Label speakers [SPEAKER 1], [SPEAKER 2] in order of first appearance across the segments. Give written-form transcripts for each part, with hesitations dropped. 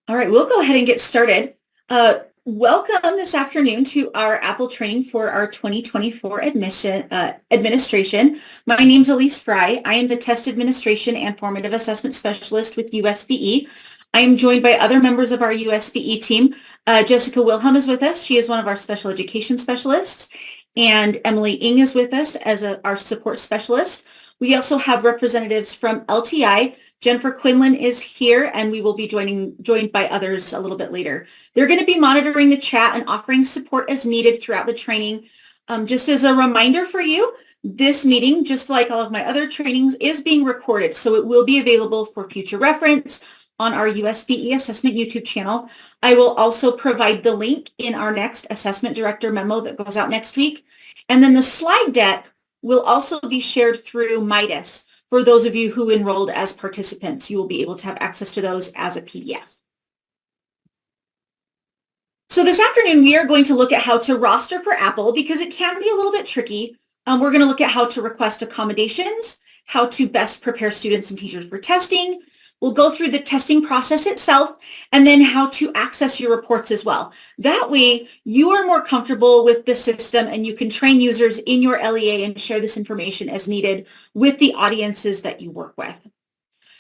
[SPEAKER 1] All right, we'll go ahead and get started. Welcome this afternoon to our AAPPL training for our 2024 administration. My name is Elise Fry. I am the Test Administration and Formative Assessment Specialist with USBE. I am joined by other members of our USBE team. Jessica Wilhelm is with us. She is one of our special education specialists. And Emily Ng is with us as our support specialist. We also have representatives from LTI. Jennifer Quinlan is here, and we will be joined by others a little bit later. They're going to be monitoring the chat and offering support as needed throughout the training. Just as a reminder for you, this meeting, just like all of my other trainings, is being recorded, so it will be available for future reference on our USBE Assessment YouTube channel. I will also provide the link in our next Assessment Director memo that goes out next week. And then the slide deck will also be shared through Midas. For those of you who enrolled as participants, you will be able to have access to those as a PDF. So this afternoon, we are going to look at how to roster for AAPPL because it can be a little bit tricky. We're going to look at how to request accommodations, how to best prepare students and teachers for testing. We'll go through the testing process itself and then how to access your reports as well. That way, you are more comfortable with the system and you can train users in your LEA and share this information as needed with the audiences that you work with.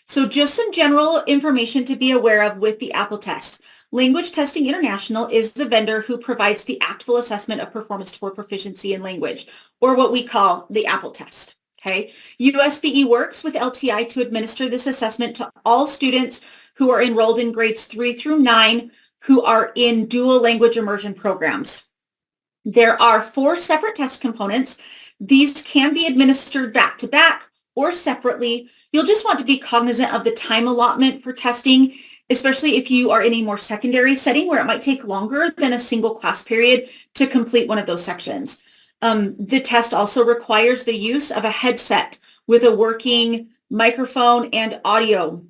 [SPEAKER 1] So just some general information to be aware of with the AAPPL test. Language Testing International is the vendor who provides the actual assessment of performance toward proficiency in language, or what we call the AAPPL test. Okay, USBE works with LTI to administer this assessment to all students who are enrolled in grades 3 through 9 who are in dual language immersion programs. There are 4 separate test components. These can be administered back to back or separately. You'll just want to be cognizant of the time allotment for testing, especially if you are in a more secondary setting where it might take longer than a single class period to complete one of those sections. The test also requires the use of a headset with a working microphone and audio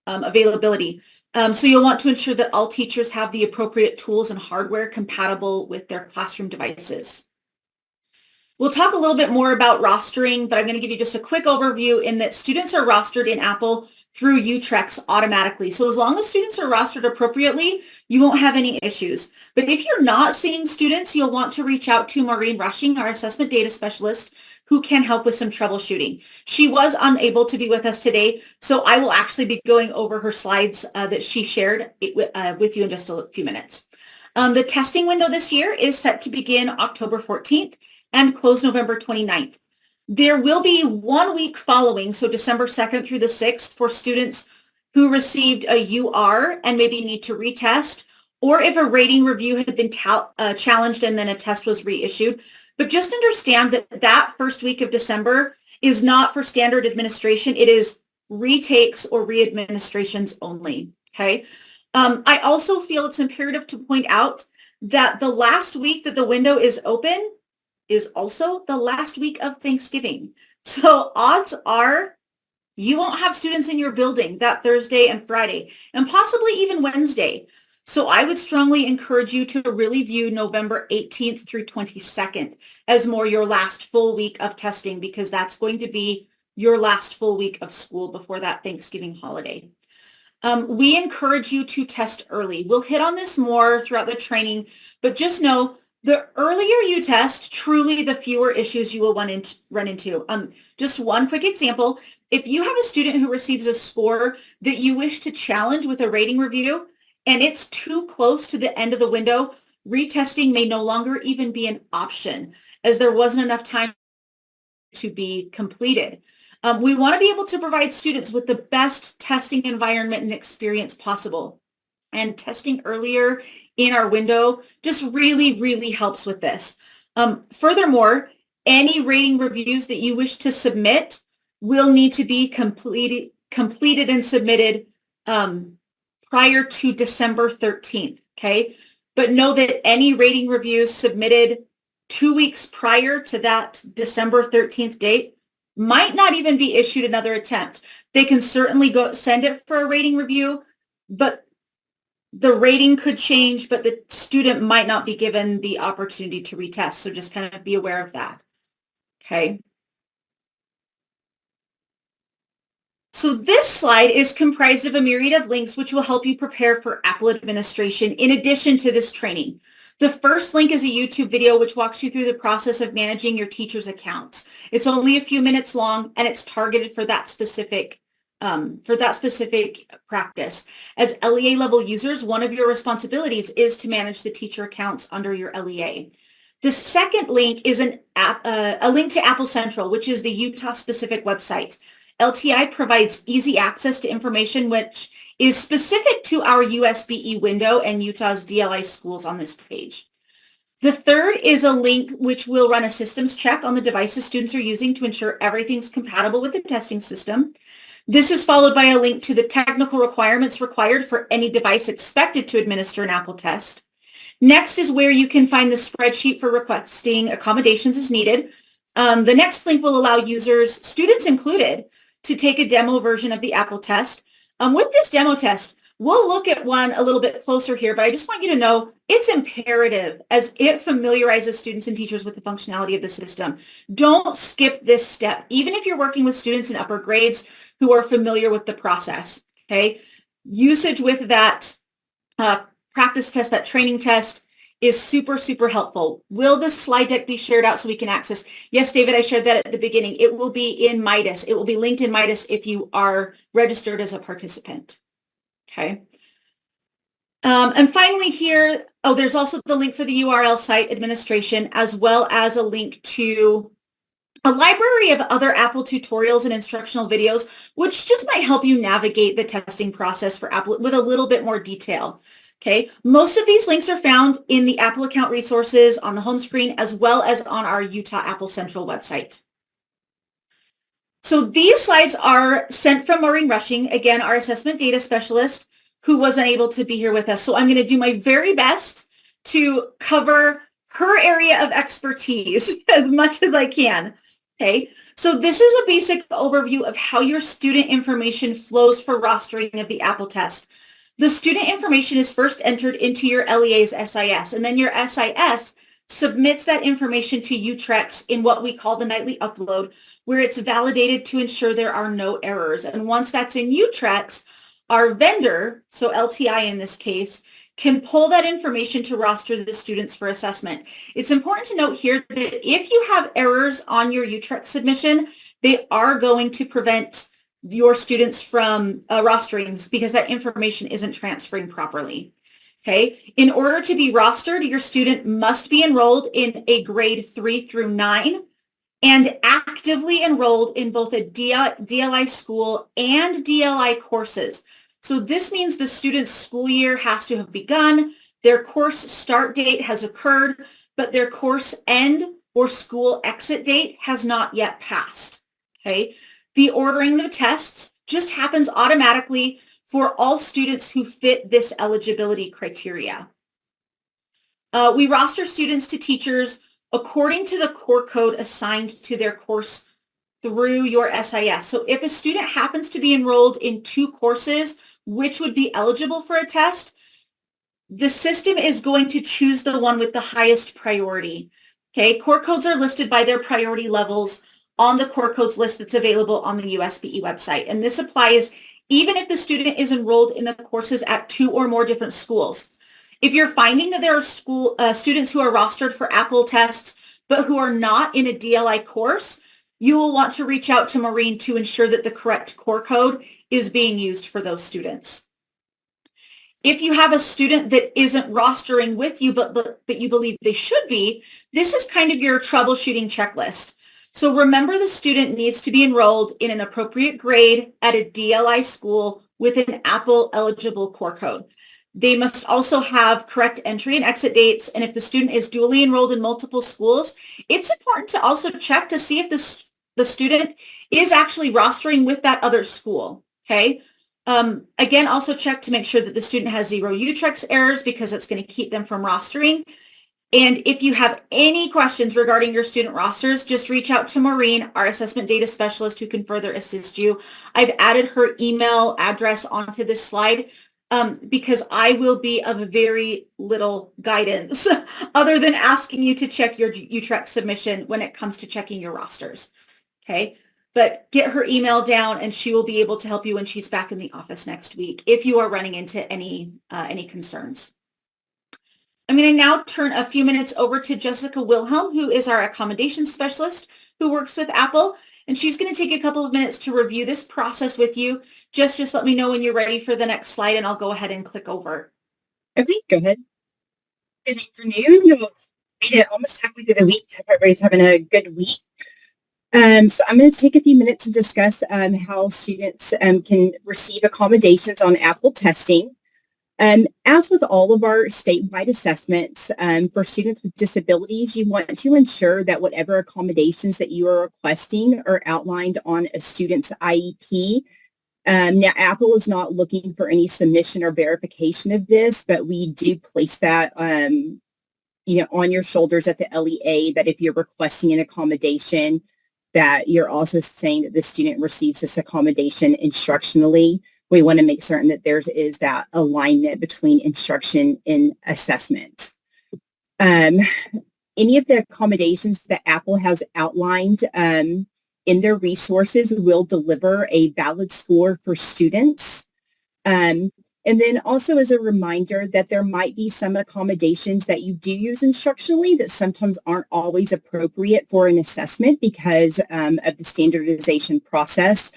[SPEAKER 1] availability. So you'll want to ensure that all teachers have the appropriate tools and hardware compatible with their classroom devices. We'll talk a little bit more about rostering, but I'm going to give you just a quick overview in that students are rostered in AAPPL through UTrex automatically. So as long as students are rostered appropriately, you won't have any issues. But if you're not seeing students, you'll want to reach out to Maureen Rushing, our assessment data specialist, who can help with some troubleshooting. She was unable to be with us today, so I will actually be going over her slides that she shared with you in just a few minutes. The testing window this year is set to begin October 14th and close November 29th. There will be 1 week following, so December 2nd through the 6th, for students who received a UR and maybe need to retest, or if a rating review had been challenged and then a test was reissued. But just understand that that first week of December is not for standard administration. It is retakes or readministrations only, okay? I also feel it's imperative to point out that the last week that the window is open is also the last week of Thanksgiving. So odds are you won't have students in your building that Thursday and Friday, and possibly even Wednesday. So I would strongly encourage you to really view November 18th through 22nd as more your last full week of testing, because that's going to be your last full week of school before that Thanksgiving holiday. We encourage you to test early. We'll hit on this more throughout the training, but just know the earlier you test, truly the fewer issues you will run into. Just one quick example. If you have a student who receives a score that you wish to challenge with a rating review and it's too close to the end of the window, retesting may no longer even be an option as there wasn't enough time to be completed. We want to be able to provide students with the best testing environment and experience possible. And testing earlier in our window just really, really helps with this. Furthermore, any rating reviews that you wish to submit will need to be completed and submitted prior to December 13th, okay? But know that any rating reviews submitted 2 weeks prior to that December 13th date might not even be issued another attempt. They can certainly go send it for a rating review, but the rating could change, but the student might not be given the opportunity to retest. So just kind of be aware of that. Okay. So this slide is comprised of a myriad of links which will help you prepare for AAPPL administration in addition to this training. The first link is a YouTube video which walks you through the process of managing your teacher's accounts. It's only a few minutes long and it's targeted for that specific practice. As LEA level users, one of your responsibilities is to manage the teacher accounts under your LEA. The second link is a link to AAPPL Central, which is the Utah-specific website. LTI provides easy access to information which is specific to our USBE window and Utah's DLI schools on this page. The third is a link which will run a systems check on the devices students are using to ensure everything's compatible with the testing system. This is followed by a link to the technical requirements required for any device expected to administer an AAPPL test. Next is where you can find the spreadsheet for requesting accommodations as needed. The next link will allow users, students included, to take a demo version of the AAPPL test. With this demo test, we'll look at one a little bit closer here, but I just want you to know it's imperative as it familiarizes students and teachers with the functionality of the system. Don't skip this step, even if you're working with students in upper grades who are familiar with the process, okay? Usage with that practice test, that training test, is super, super helpful. Will the slide deck be shared out so we can access? Yes, David, I shared that at the beginning. It will be in Midas. It will be linked in Midas if you are registered as a participant. Okay. And finally here, there's also the link for the URL site administration, as well as a link to a library of other AAPPL tutorials and instructional videos, which just might help you navigate the testing process for AAPPL with a little bit more detail. Okay, most of these links are found in the AAPPL account resources on the home screen, as well as on our Utah AAPPL Central website. So these slides are sent from Maureen Rushing, again, our assessment data specialist, who was unable to be here with us. So I'm going to do my very best to cover her area of expertise as much as I can. Okay, so this is a basic overview of how your student information flows for rostering of the AAPPL test. The student information is first entered into your LEA's SIS, and then your SIS submits that information to UTREX in what we call the nightly upload, where it's validated to ensure there are no errors. And once that's in UTREX, our vendor, so LTI in this case, can pull that information to roster the students for assessment. It's important to note here that if you have errors on your UTREX submission, they are going to prevent your students from rosterings because that information isn't transferring properly. Okay, in order to be rostered, your student must be enrolled in a grade 3 through 9 and actively enrolled in both a DLI school and DLI courses. So this means the student's school year has to have begun, their course start date has occurred, but their course end or school exit date has not yet passed. Okay. The ordering of tests just happens automatically for all students who fit this eligibility criteria. We roster students to teachers according to the core code assigned to their course through your SIS. So if a student happens to be enrolled in 2 courses, which would be eligible for a test, the system is going to choose the one with the highest priority. Okay, core codes are listed by their priority levels on the core codes list that's available on the USBE website. And this applies even if the student is enrolled in the courses at 2 or more different schools. If you're finding that there are students who are rostered for AAPPL tests, but who are not in a DLI course, you will want to reach out to Maureen to ensure that the correct core code is being used for those students. If you have a student that isn't rostering with you, but you believe they should be, this is kind of your troubleshooting checklist. So remember, the student needs to be enrolled in an appropriate grade at a DLI school with an AAPPL eligible core code. They must also have correct entry and exit dates. And if the student is dually enrolled in multiple schools, it's important to also check to see if the student is actually rostering with that other school. Okay. Again, also check to make sure that the student has 0 UTREX errors because it's going to keep them from rostering. And if you have any questions regarding your student rosters, just reach out to Maureen, our assessment data specialist, who can further assist you. I've added her email address onto this slide because I will be of very little guidance other than asking you to check your UTREX submission when it comes to checking your rosters. Okay. but get her email down and she will be able to help you when she's back in the office next week if you are running into any concerns. I'm going to now turn a few minutes over to Jessica Wilhelm, who is our accommodation specialist who works with Apple. And she's going to take a couple of minutes to review this process with you. Just let me know when you're ready for the next slide and I'll go ahead and click over.
[SPEAKER 2] Okay, go ahead. Good afternoon. We made it almost halfway through the week. Hope everybody's having a good week. So I'm going to take a few minutes and discuss how students can receive accommodations on Apple testing. As with all of our statewide assessments, for students with disabilities, you want to ensure that whatever accommodations that you are requesting are outlined on a student's IEP. Now, Apple is not looking for any submission or verification of this, but we do place that on your shoulders at the LEA, that if you're requesting an accommodation, that you're also saying that the student receives this accommodation instructionally. We want to make certain that there is that alignment between instruction and assessment. Any of the accommodations that Apple has outlined in their resources will deliver a valid score for students. And then also as a reminder that there might be some accommodations that you do use instructionally that sometimes aren't always appropriate for an assessment because of the standardization process.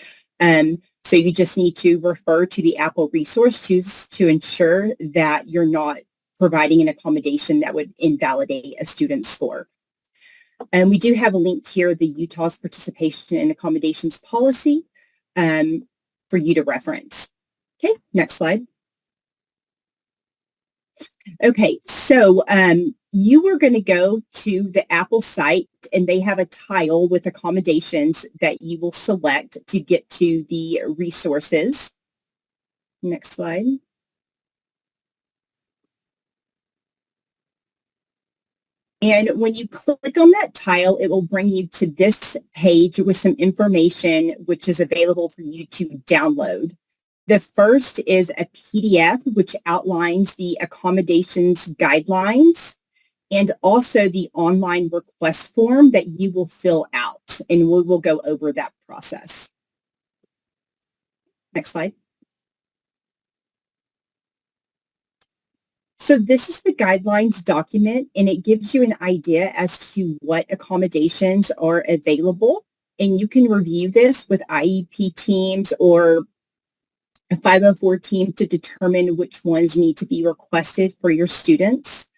[SPEAKER 2] So you just need to refer to the Apple resource to ensure that you're not providing an accommodation that would invalidate a student's score. And we do have a link here, the Utah's Participation in Accommodations Policy, for you to reference. Okay, next slide. Okay, so you are going to go to the Apple site and they have a tile with accommodations that you will select to get to the resources. Next slide. And when you click on that tile, it will bring you to this page with some information which is available for you to download. The first is a PDF which outlines the accommodations guidelines and also the online request form that you will fill out, and we will go over that process. Next slide. So this is the guidelines document, and it gives you an idea as to what accommodations are available, and you can review this with IEP teams or a 504 team to determine which ones need to be requested for your students.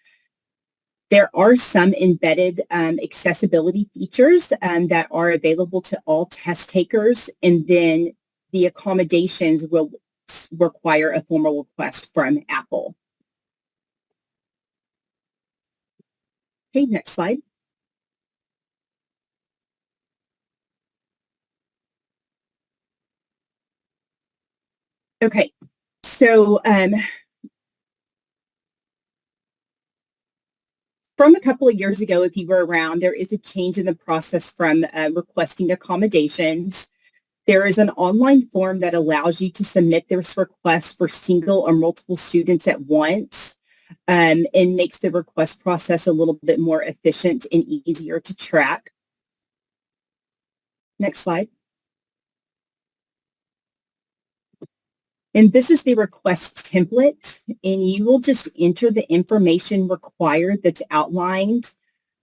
[SPEAKER 2] There are some embedded accessibility features that are available to all test takers, and then the accommodations will require a formal request from Apple. Okay, next slide. Okay, so from a couple of years ago, if you were around, there is a change in the process from requesting accommodations. There is an online form that allows you to submit this request for single or multiple students at once, and makes the request process a little bit more efficient and easier to track. Next slide. And this is the request template, and you will just enter the information required that's outlined.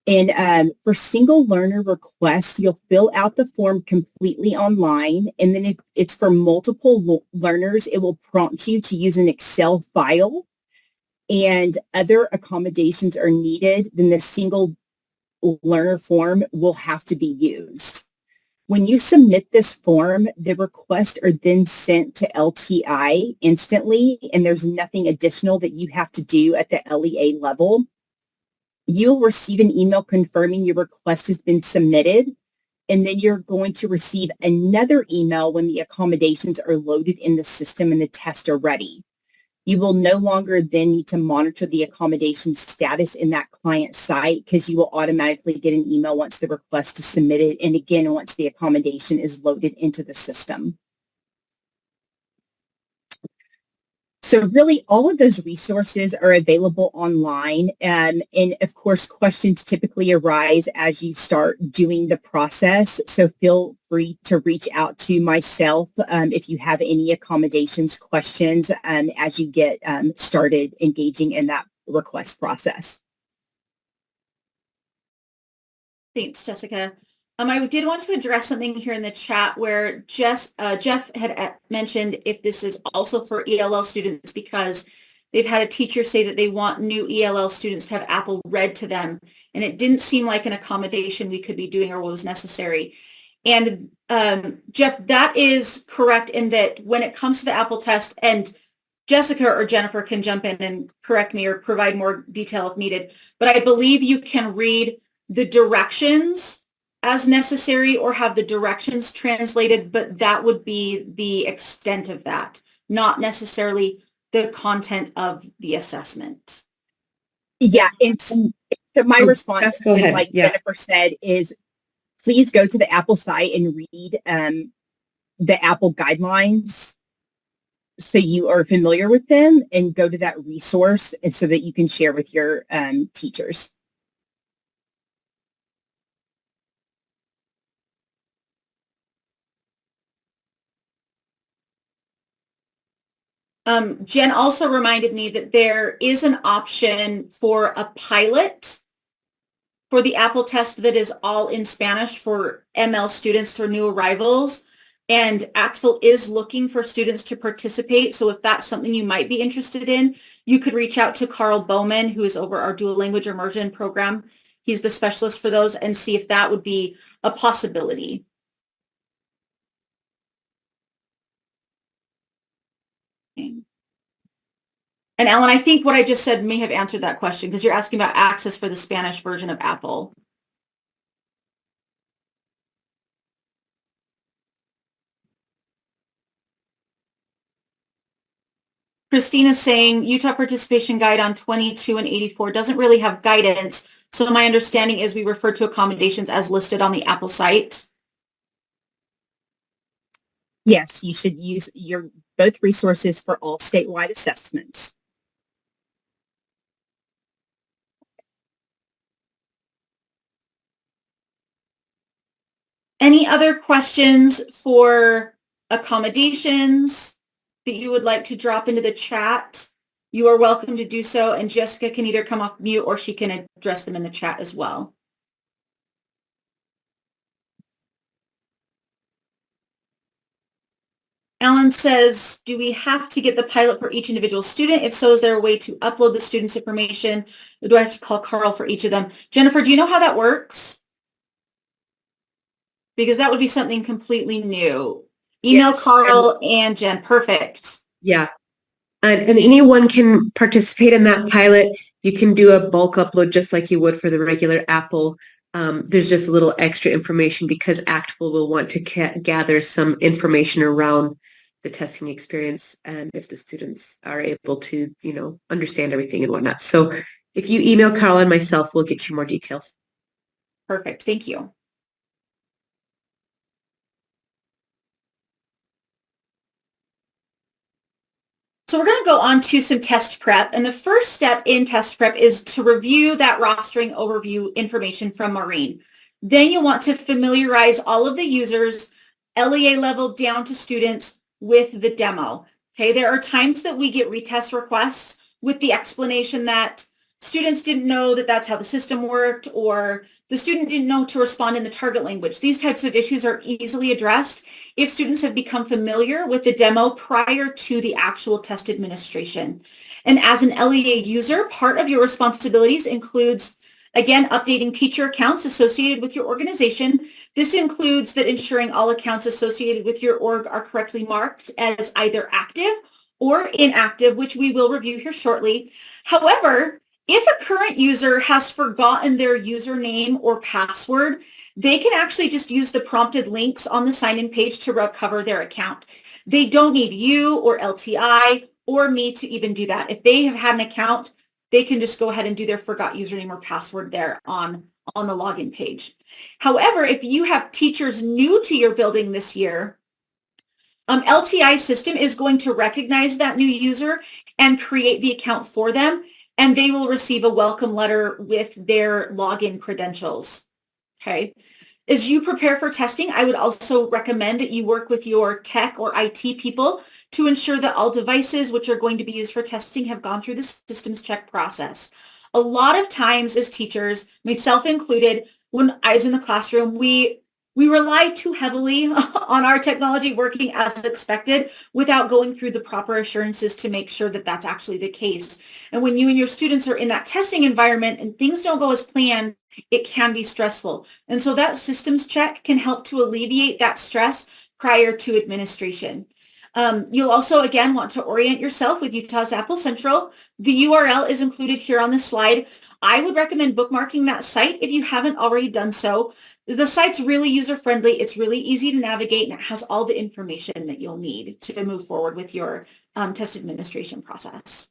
[SPEAKER 2] And for single learner requests, you'll fill out the form completely online. And then if it's for multiple learners, it will prompt you to use an Excel file. And other accommodations are needed, then the single learner form will have to be used. When you submit this form, the requests are then sent to LTI instantly, and there's nothing additional that you have to do at the LEA level. You'll receive an email confirming your request has been submitted, and then you're going to receive another email when the accommodations are loaded in the system and the tests are ready. You will no longer then need to monitor the accommodation status in that client site because you will automatically get an email once the request is submitted, and again, once the accommodation is loaded into the system. So really, all of those resources are available online. And of course, questions typically arise as you start doing the process. So feel free to reach out to myself if you have any accommodations questions as you get started engaging in that request process.
[SPEAKER 1] Thanks, Jessica. I did want to address something here in the chat where Jeff had mentioned if this is also for ELL students because they've had a teacher say that they want new ELL students to have Apple read to them, and it didn't seem like an accommodation we could be doing or what was necessary. And Jeff, that is correct in that when it comes to the Apple test, and Jessica or Jennifer can jump in and correct me or provide more detail if needed, but I believe you can read the directions as necessary or have the directions translated, but that would be the extent of that, not necessarily the content of the assessment.
[SPEAKER 2] Yeah, and so my response,
[SPEAKER 3] go ahead.
[SPEAKER 2] like Jennifer said, is please go to the Apple site and read the Apple guidelines so you are familiar with them, and go to that resource and so that you can share with your teachers.
[SPEAKER 1] Jen also reminded me that there is an option for a pilot for the Apple test that is all in Spanish for ML students or new arrivals. And AAPPL is looking for students to participate. So if that's something you might be interested in, you could reach out to Carl Bowman, who is over our dual language immersion program. He's the specialist for those, and see if that would be a possibility. Okay. And Ellen, I think what I just said may have answered that question because you're asking about access for the Spanish version of Apple. Christina's saying Utah participation guide on 22 and 84 doesn't really have guidance. So my understanding is we refer to accommodations as listed on the Apple site.
[SPEAKER 2] Yes, you should use both resources for all statewide assessments.
[SPEAKER 1] Any other questions for accommodations that you would like to drop into the chat? You are welcome to do so, and Jessica can either come off mute or she can address them in the chat as well. Ellen says, do we have to get the pilot for each individual student? If so, is there a way to upload the student's information? Or do I have to call Carl for each of them? Jennifer, do you know how that works? Because that would be something completely new. Email
[SPEAKER 3] Yes,
[SPEAKER 1] Carl and Jen. Perfect.
[SPEAKER 3] Yeah. And anyone can participate in that pilot. You can do a bulk upload just like you would for the regular Apple. There's just a little extra information because AAPPL will want to gather some information around the testing experience and if the students are able to, understand everything and whatnot. So if you email Carl and myself, we'll get you more details.
[SPEAKER 1] Perfect. Thank you. So we're going to go on to some test prep. And the first step in test prep is to review that rostering overview information from Maureen. Then you want to familiarize all of the users, LEA level down to students, with the demo. Okay, there are times that we get retest requests with the explanation that students didn't know that that's how the system worked, or the student didn't know to respond in the target language. These types of issues are easily addressed if students have become familiar with the demo prior to the actual test administration. And as an LEA user, part of your responsibilities includes, again, updating teacher accounts associated with your organization. This includes that ensuring all accounts associated with your org are correctly marked as either active or inactive, which we will review here shortly. However, if a current user has forgotten their username or password, they can actually just use the prompted links on the sign-in page to recover their account. They don't need you or LTI or me to even do that. If they have had an account, they can just go ahead and do their forgot username or password there on the login page. However, if you have teachers new to your building this year, LTI system is going to recognize that new user and create the account for them, and they will receive a welcome letter with their login credentials. Okay. As you prepare for testing, I would also recommend that you work with your tech or IT people to ensure that all devices which are going to be used for testing have gone through the systems check process. A lot of times as teachers, myself included, when I was in the classroom, we rely too heavily on our technology working as expected without going through the proper assurances to make sure that that's actually the case. And when you and your students are in that testing environment and things don't go as planned, it can be stressful. And so that systems check can help to alleviate that stress prior to administration. You'll also, again, want to orient yourself with Utah's Apple Central. The URL is included here on the slide. I would recommend bookmarking that site if you haven't already done so. The site's really user-friendly. It's really easy to navigate, and it has all the information that you'll need to move forward with your test administration process.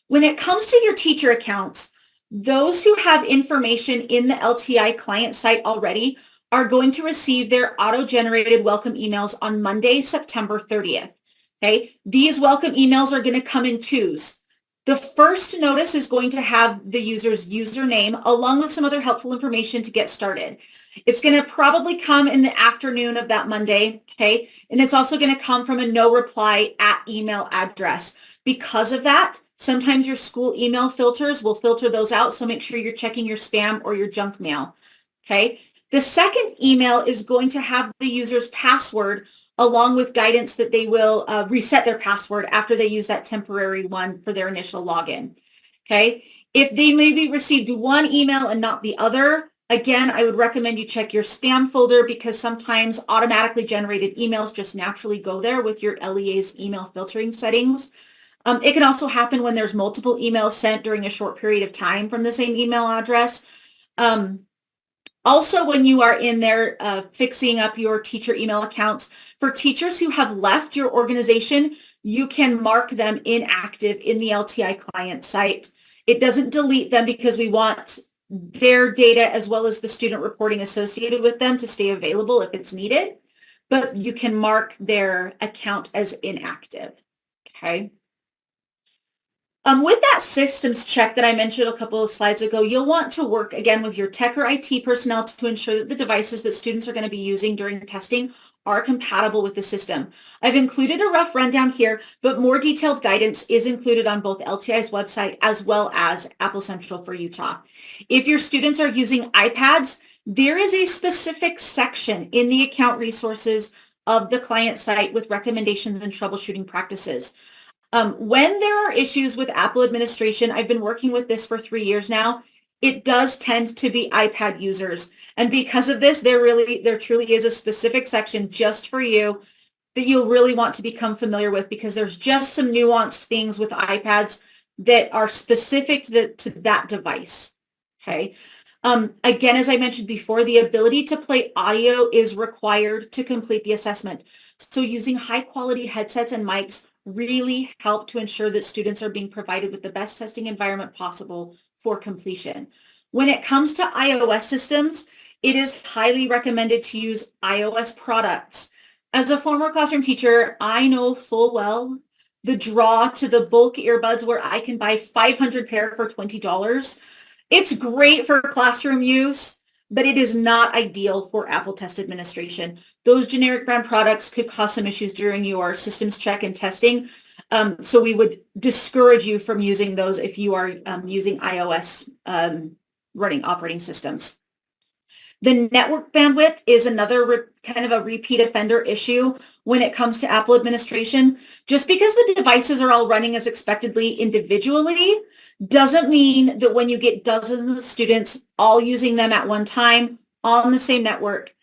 [SPEAKER 1] When it comes to your teacher accounts, those who have information in the LTI client site already are going to receive their auto-generated welcome emails on Monday, September 30th. Okay, these welcome emails are going to come in twos. The first notice is going to have the user's username along with some other helpful information to get started. It's going to probably come in the afternoon of that Monday, okay? And it's also going to come from a no reply at email address. Because of that, sometimes your school email filters will filter those out, so make sure you're checking your spam or your junk mail, okay? The second email is going to have the user's password along with guidance that they will reset their password after they use that temporary one for their initial login. Okay. If they maybe received one email and not the other, again, I would recommend you check your spam folder because sometimes automatically generated emails just naturally go there with your LEA's email filtering settings. It can also happen when there's multiple emails sent during a short period of time from the same email address. Also, when you are in there fixing up your teacher email accounts, for teachers who have left your organization, you can mark them inactive in the LTI client site. It doesn't delete them because we want their data as well as the student reporting associated with them to stay available if it's needed, but you can mark their account as inactive, okay? With that systems check that I mentioned a couple of slides ago, you'll want to work again with your tech or IT personnel to ensure that the devices that students are going to be using during testing are compatible with the system. I've included a rough rundown here, but more detailed guidance is included on both LTI's website as well as Apple Central for Utah. If your students are using iPads, there is a specific section in the account resources of the client site with recommendations and troubleshooting practices. When there are issues with Apple administration, I've been working with this for 3 years now, it does tend to be iPad users. And because of this, there truly is a specific section just for you that you'll really want to become familiar with because there's just some nuanced things with iPads that are specific to that device. Okay. Again, as I mentioned before, the ability to play audio is required to complete the assessment. So using high quality headsets and mics really help to ensure that students are being provided with the best testing environment possible for completion. When it comes to iOS systems, it is highly recommended to use iOS products. As a former classroom teacher, I know full well the draw to the bulk earbuds where I can buy 500 pair for $20. It's great for classroom use, but it is not ideal for Apple test administration. Those generic brand products could cause some issues during your systems check and testing. So we would discourage you from using those if you are using iOS running operating systems. The network bandwidth is another kind of a repeat offender issue when it comes to Apple administration. Just because the devices are all running as expectedly individually doesn't mean that when you get dozens of students all using them at one time on the same network,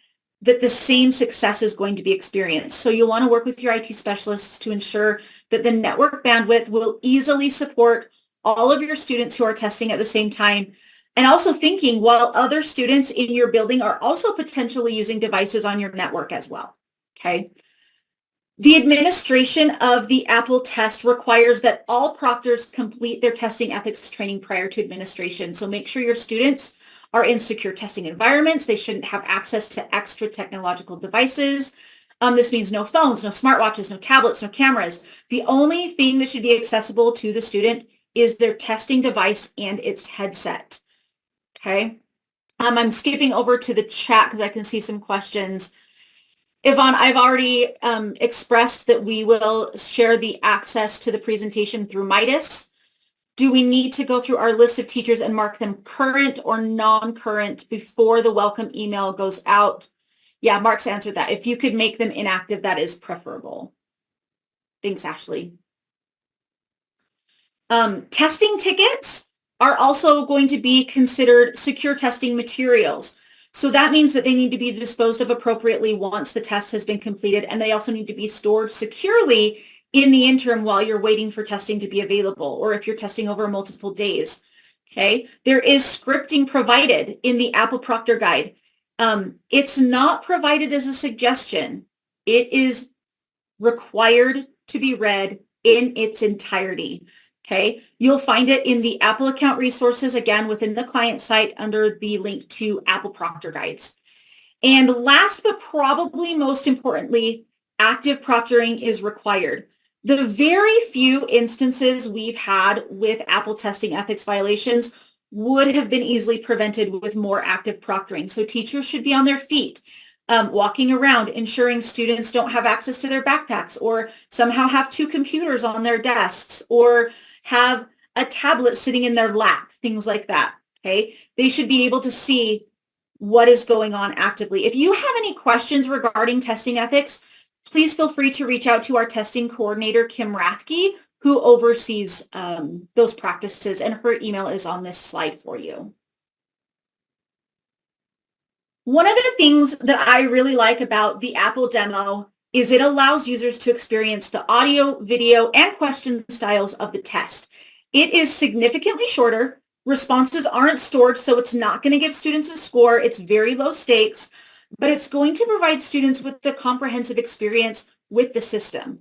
[SPEAKER 1] that the same success is going to be experienced. So you'll want to work with your IT specialists to ensure that the network bandwidth will easily support all of your students who are testing at the same time. And also thinking while other students in your building are also potentially using devices on your network as well, okay? The administration of the Apple test requires that all proctors complete their testing ethics training prior to administration. So make sure your students are in secure testing environments. They shouldn't have access to extra technological devices. This means no phones, no smartwatches, no tablets, no cameras. The only thing that should be accessible to the student is their testing device and its headset. Okay. I'm skipping over to the chat because I can see some questions. Yvonne, I've already expressed that we will share the access to the presentation through Midas. Do we need to go through our list of teachers and mark them current or non-current before the welcome email goes out? Yeah, Mark's answered that. If you could make them inactive, that is preferable. Thanks, Ashley. Testing tickets are also going to be considered secure testing materials. So that means that they need to be disposed of appropriately once the test has been completed, and they also need to be stored securely in the interim while you're waiting for testing to be available, or if you're testing over multiple days. Okay, there is scripting provided in the Apple Proctor Guide. It's not provided as a suggestion. It is required to be read in its entirety. Okay, you'll find it in the Apple account resources, again, within the client site under the link to Apple Proctor Guides. And last but probably most importantly, active proctoring is required. The very few instances we've had with Apple testing ethics violations would have been easily prevented with more active proctoring. So teachers should be on their feet, walking around, ensuring students don't have access to their backpacks or somehow have two computers on their desks or have a tablet sitting in their lap, things like that. Okay, they should be able to see what is going on actively. If you have any questions regarding testing ethics, please feel free to reach out to our testing coordinator, Kim Rathke, who oversees those practices, and her email is on this slide for you. One of the things that I really like about the Apple demo is it allows users to experience the audio, video, and question styles of the test. It is significantly shorter. Responses aren't stored, so it's not going to give students a score. It's very low stakes, but it's going to provide students with the comprehensive experience with the system.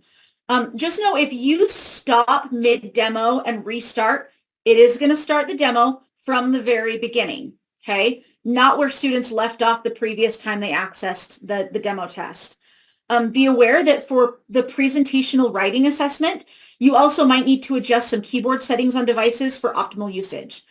[SPEAKER 1] Just know if you stop mid-demo and restart, it is going to start the demo from the very beginning, okay? Not where students left off the previous time they accessed the demo test. Be aware that for the presentational writing assessment, you also might need to adjust some keyboard settings on devices for optimal usage.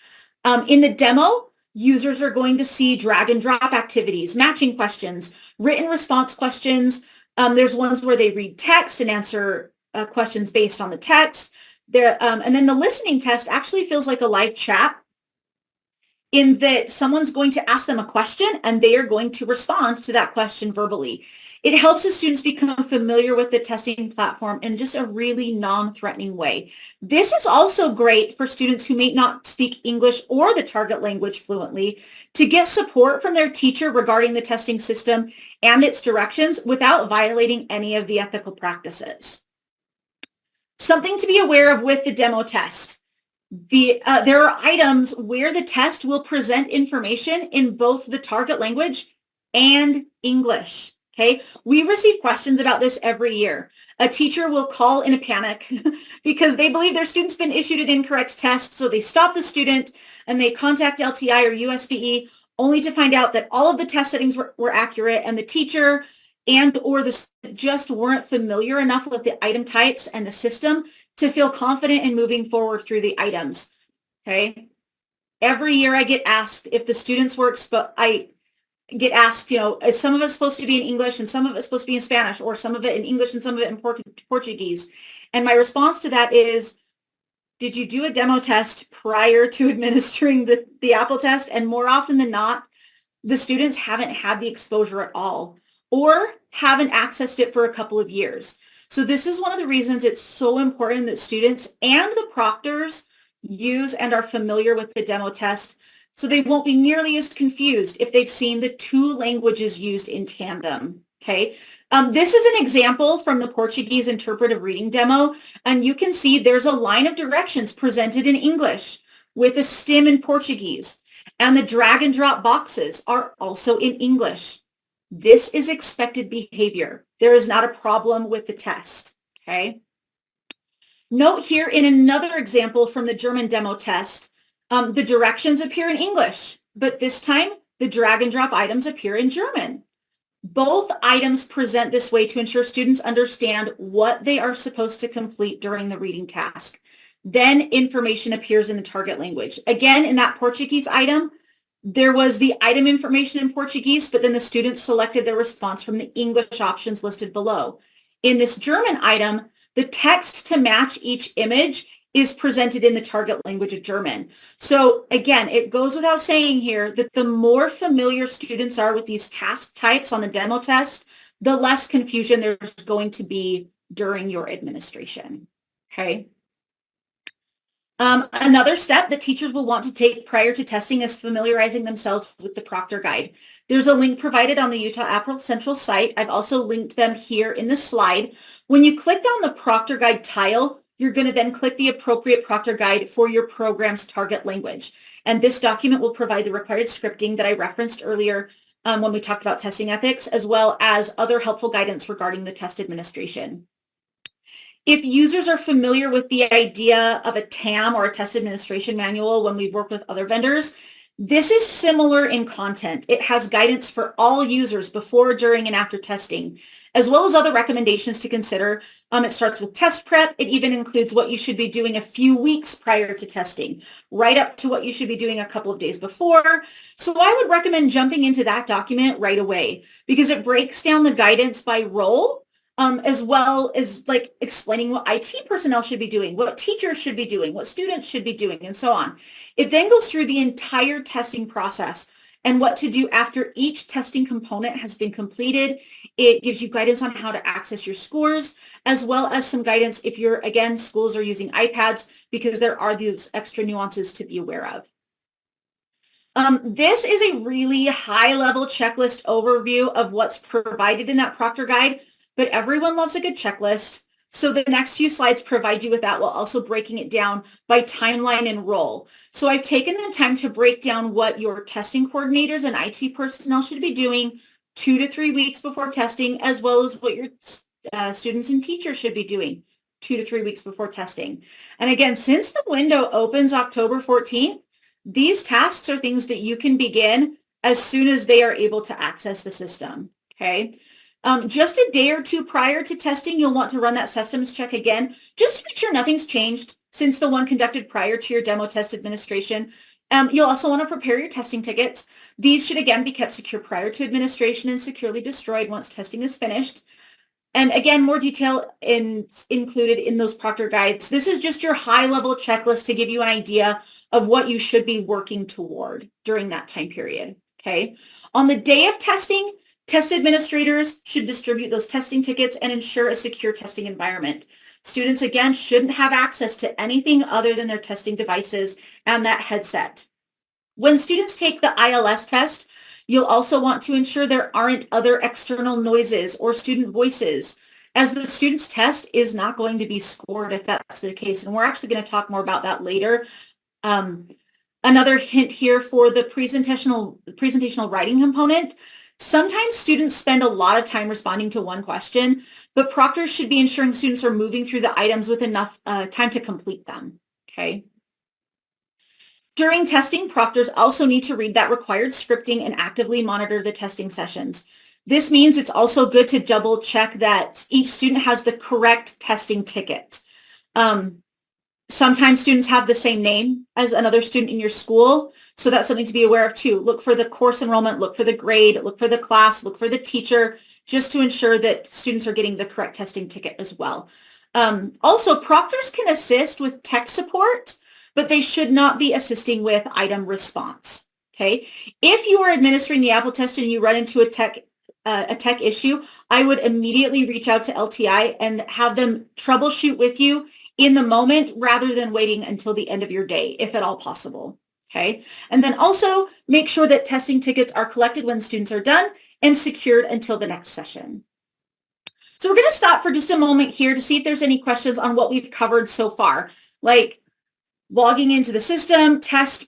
[SPEAKER 1] In the demo, users are going to see drag and drop activities, matching questions, written response questions. There's ones where they read text and answer questions based on the text. And then the listening test actually feels like a live chat in that someone's going to ask them a question and they are going to respond to that question verbally. It helps the students become familiar with the testing platform in just a really non-threatening way. This is also great for students who may not speak English or the target language fluently to get support from their teacher regarding the testing system and its directions without violating any of the ethical practices. Something to be aware of with the demo test. There are items where the test will present information in both the target language and English. Okay, we receive questions about this every year. A teacher will call in a panic because they believe their student's been issued an incorrect test, so they stop the student and they contact LTI or USBE only to find out that all of the test settings were accurate and the teacher and or the just weren't familiar enough with the item types and the system to feel confident in moving forward through the items. Okay, every year I get asked if the students were get asked, you know, is some of it supposed to be in English and some of it's supposed to be in Spanish, or some of it in English and some of it in Portuguese? And my response to that is, did you do a demo test prior to administering the Apple test? And more often than not, the students haven't had the exposure at all or haven't accessed it for a couple of years. So this is one of the reasons it's so important that students and the proctors use and are familiar with the demo test, so they won't be nearly as confused if they've seen the two languages used in tandem, okay? This is an example from the Portuguese interpretive reading demo, and you can see there's a line of directions presented in English with a stem in Portuguese, and the drag and drop boxes are also in English. This is expected behavior. There is not a problem with the test, okay? Note here in another example from the German demo test, the directions appear in English, but this time the drag and drop items appear in German. Both items present this way to ensure students understand what they are supposed to complete during the reading task. Then information appears in the target language. Again, in that Portuguese item, There was the item information in Portuguese, but then the students selected their response from the English options listed below. In this German item, the text to match each image is presented in the target language of German. So again, it goes without saying here that the more familiar students are with these task types on the demo test, the less confusion there's going to be during your administration. Okay. Another step that teachers will want to take prior to testing is familiarizing themselves with the proctor guide. There's a link provided on the Utah AAPPL Central site. I've also linked them here in the slide. When you click on the proctor guide tile, you're going to then click the appropriate proctor guide for your program's target language. And this document will provide the required scripting that I referenced earlier when we talked about testing ethics, as well as other helpful guidance regarding the test administration. If users are familiar with the idea of a TAM or a test administration manual when we work with other vendors, this is similar in content. It has guidance for all users before, during, and after testing, as well as other recommendations to consider. It starts with test prep. It even includes what you should be doing a few weeks prior to testing, right up to what you should be doing a couple of days before. So I would recommend jumping into that document right away because it breaks down the guidance by role, as well as like explaining what IT personnel should be doing, what teachers should be doing, what students should be doing, and so on. It then goes through the entire testing process and what to do after each testing component has been completed. It gives you guidance on how to access your scores, as well as some guidance if you're, again, schools are using iPads, because there are these extra nuances to be aware of. This is a really high-level checklist overview of what's provided in that proctor guide, but everyone loves a good checklist. So the next few slides provide you with that while also breaking it down by timeline and role. So I've taken the time to break down what your testing coordinators and IT personnel should be doing 2 to 3 weeks before testing, as well as what your students and teachers should be doing 2 to 3 weeks before testing. And again, since the window opens October 14th, these tasks are things that you can begin as soon as they are able to access the system, okay? Just a day or two prior to testing, you'll want to run that systems check again, just to make sure nothing's changed since the one conducted prior to your demo test administration. You'll also want to prepare your testing tickets. These should again be kept secure prior to administration and securely destroyed once testing is finished. And again, more detail included in those proctor guides. This is just your high-level checklist to give you an idea of what you should be working toward during that time period, okay? On the day of testing, test administrators should distribute those testing tickets and ensure a secure testing environment. Students, again, shouldn't have access to anything other than their testing devices and that headset. When students take the ILS test, you'll also want to ensure there aren't other external noises or student voices, as the student's test is not going to be scored if that's the case. And we're actually going to talk more about that later. Another hint here for the presentational writing component. Sometimes students spend a lot of time responding to one question, but proctors should be ensuring students are moving through the items with enough time to complete them, okay? During testing, proctors also need to read that required scripting and actively monitor the testing sessions. This means it's also good to double check that each student has the correct testing ticket. Sometimes students have the same name as another student in your school, so that's something to be aware of too. Look for the course enrollment, look for the grade, look for the class, look for the teacher, just to ensure that students are getting the correct testing ticket as well. Also, proctors can assist with tech support, but they should not be assisting with item response, okay? If you are administering the Apple test and you run into a tech issue, I would immediately reach out to LTI and have them troubleshoot with you in the moment rather than waiting until the end of your day, if at all possible, okay? And then also make sure that testing tickets are collected when students are done and secured until the next session. So we're going to stop for just a moment here to see if there's any questions on what we've covered so far, like logging into the system, test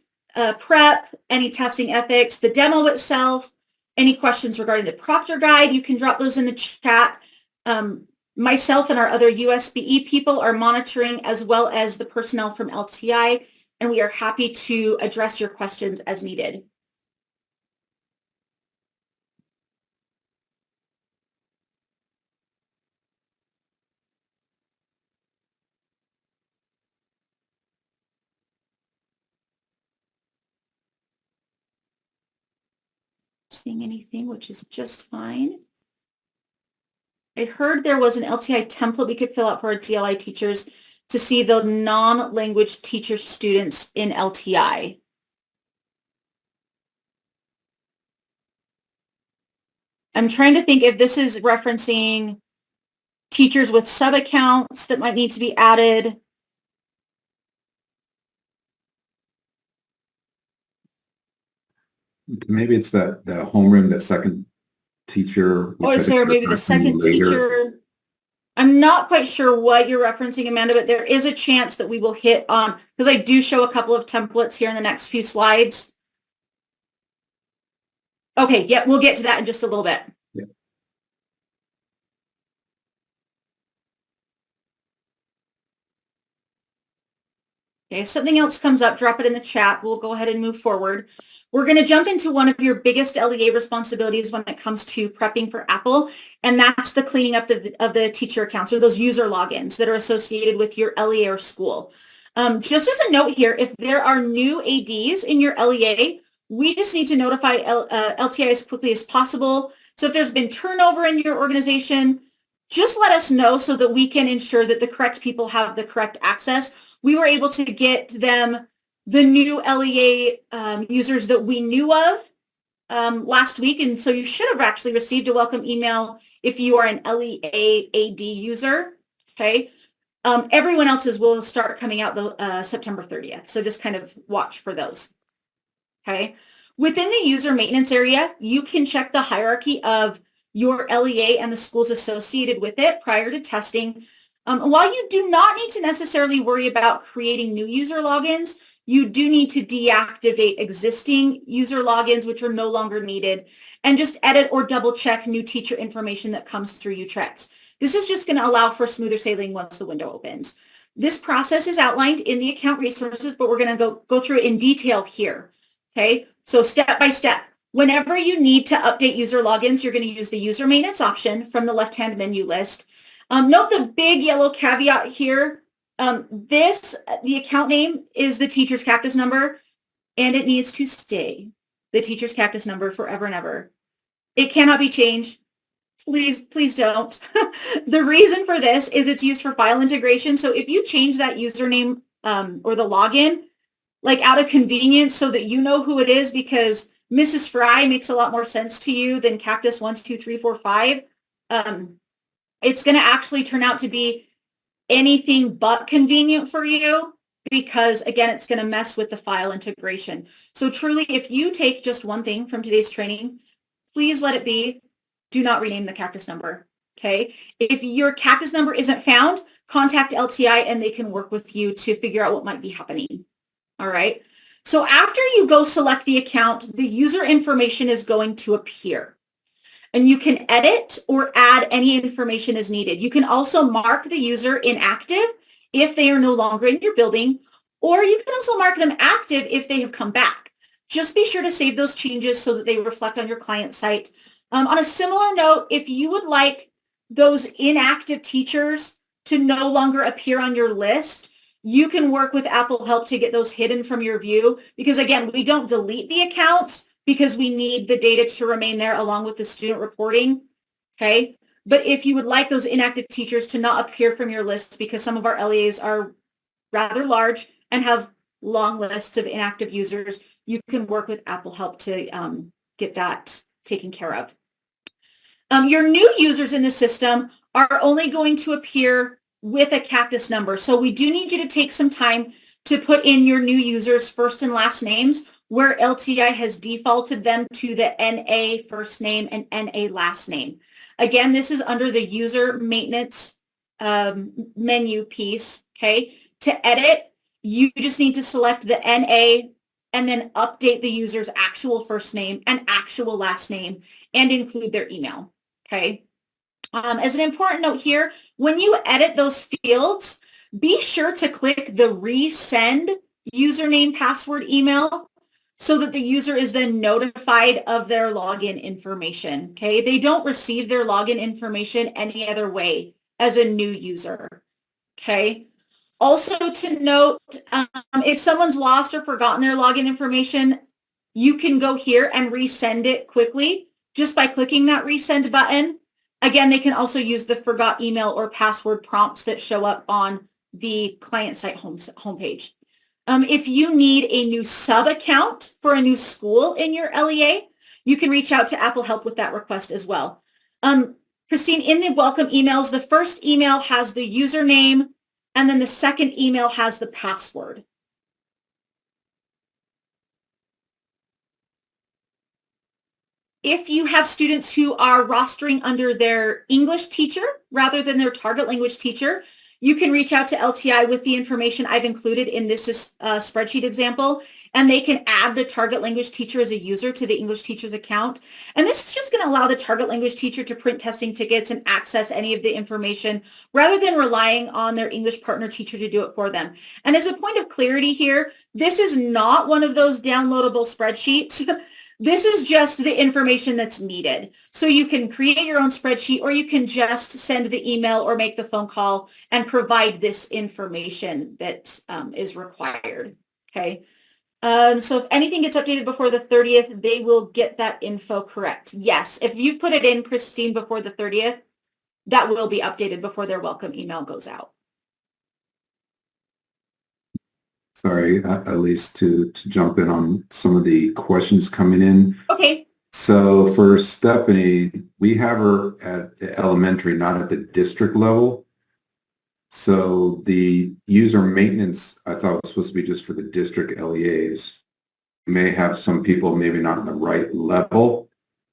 [SPEAKER 1] prep, any testing ethics, the demo itself, any questions regarding the proctor guide. You can drop those in the chat. Myself and our other USBE people are monitoring, as well as the personnel from LTI, and we are happy to address your questions as needed. missing anything, which is just fine. I heard there was an LTI template we could fill out for our DLI teachers to see the non-language teacher students in LTI. I'm trying to think if this is referencing teachers with sub-accounts that might need to be added.
[SPEAKER 4] Maybe it's the homeroom, that second teacher.
[SPEAKER 1] Or is there maybe the second teacher? I'm not quite sure what you're referencing, Amanda, but there is a chance that we will hit on, because I do show a couple of templates here in the next few slides. Okay, yeah, we'll get to that in just a little bit.
[SPEAKER 4] Yeah.
[SPEAKER 1] Okay, if something else comes up, drop it in the chat. We'll go ahead and move forward. We're going to jump into one of your biggest LEA responsibilities when it comes to prepping for AAPPL, and that's the cleaning up of the teacher accounts, or those user logins that are associated with your LEA or school. Just as a note here, if there are new ADs in your LEA, we just need to notify LTI as quickly as possible. So if there's been turnover in your organization, just let us know so that we can ensure that the correct people have the correct access. We were able to get them the new LEA users that we knew of last week. And so you should have actually received a welcome email if you are an LEA AD user. Okay. Everyone else's will start coming out September 30th. So just kind of watch for those. Okay. Within the user maintenance area, you can check the hierarchy of your LEA and the schools associated with it prior to testing. While you do not need to necessarily worry about creating new user logins, you do need to deactivate existing user logins, which are no longer needed, and just edit or double check new teacher information that comes through UTrex. This is just going to allow for smoother sailing once the window opens. This process is outlined in the account resources, but we're going to go through it in detail here. Okay, so step by step. Whenever you need to update user logins, you're going to use the user maintenance option from the left-hand menu list. Note the big yellow caveat here. The account name is the teacher's cactus number, and it needs to stay the teacher's cactus number forever and ever. It cannot be changed. Please don't. The reason for this is it's used for file integration. So if you change that username or the login, like out of convenience so that you know who it is, because Mrs. Fry makes a lot more sense to you than Cactus 1, 2, 3, 4, 5. It's going to actually turn out to be anything but convenient for you, because again, it's going to mess with the file integration. So truly, if you take just one thing from today's training, please let it be. Do not rename the cactus number. Okay. If your cactus number isn't found, contact LTI and they can work with you to figure out what might be happening. All right. So after you go select the account, the user information is going to appear. And you can edit or add any information as needed. You can also mark the user inactive if they are no longer in your building, or you can also mark them active if they have come back. Just be sure to save those changes so that they reflect on your client site. On a similar note, if you would like those inactive teachers to no longer appear on your list, you can work with AAPPL Help to get those hidden from your view, because again, we don't delete the accounts because we need the data to remain there along with the student reporting. Okay. But if you would like those inactive teachers to not appear from your list, because some of our LEAs are rather large and have long lists of inactive users, you can work with AAPPL Help to get that taken care of. Your new users in the system are only going to appear with a cactus number. So we do need you to take some time to put in your new users' first and last names, where LTI has defaulted them to the NA first name and NA last name. Again, this is under the user maintenance menu piece. Okay. To edit, you just need to select the NA and then update the user's actual first name and actual last name and include their email. Okay. As an important note here, when you edit those fields, be sure to click the resend username, password, email, so that the user is then notified of their login information. Okay. They don't receive their login information any other way as a new user. Okay. Also to note, if someone's lost or forgotten their login information, you can go here and resend it quickly just by clicking that resend button. Again, they can also use the forgot email or password prompts that show up on the client site homepage. If you need a new sub account for a new school in your LEA, you can reach out to Apple Help with that request as well. Christine, in the welcome emails, the first email has the username, and then the second email has the password. If you have students who are rostering under their English teacher rather than their target language teacher, you can reach out to LTI with the information I've included in this spreadsheet example, and they can add the target language teacher as a user to the English teacher's account. And this is just going to allow the target language teacher to print testing tickets and access any of the information rather than relying on their English partner teacher to do it for them. And as a point of clarity here, this is not one of those downloadable spreadsheets. This is just the information that's needed. So you can create your own spreadsheet, or you can just send the email or make the phone call and provide this information that is required. Okay. So if anything gets updated before the 30th, they will get that info correct. Yes. If you've put it in, Christine, before the 30th, that will be updated before their welcome email goes out.
[SPEAKER 4] Sorry, at least to jump in on some of the questions coming in.
[SPEAKER 1] Okay.
[SPEAKER 4] So for Stephanie, we have her at the elementary, not at the district level. So the user maintenance, I thought was supposed to be just for the district LEAs. We may have some people maybe not in the right level.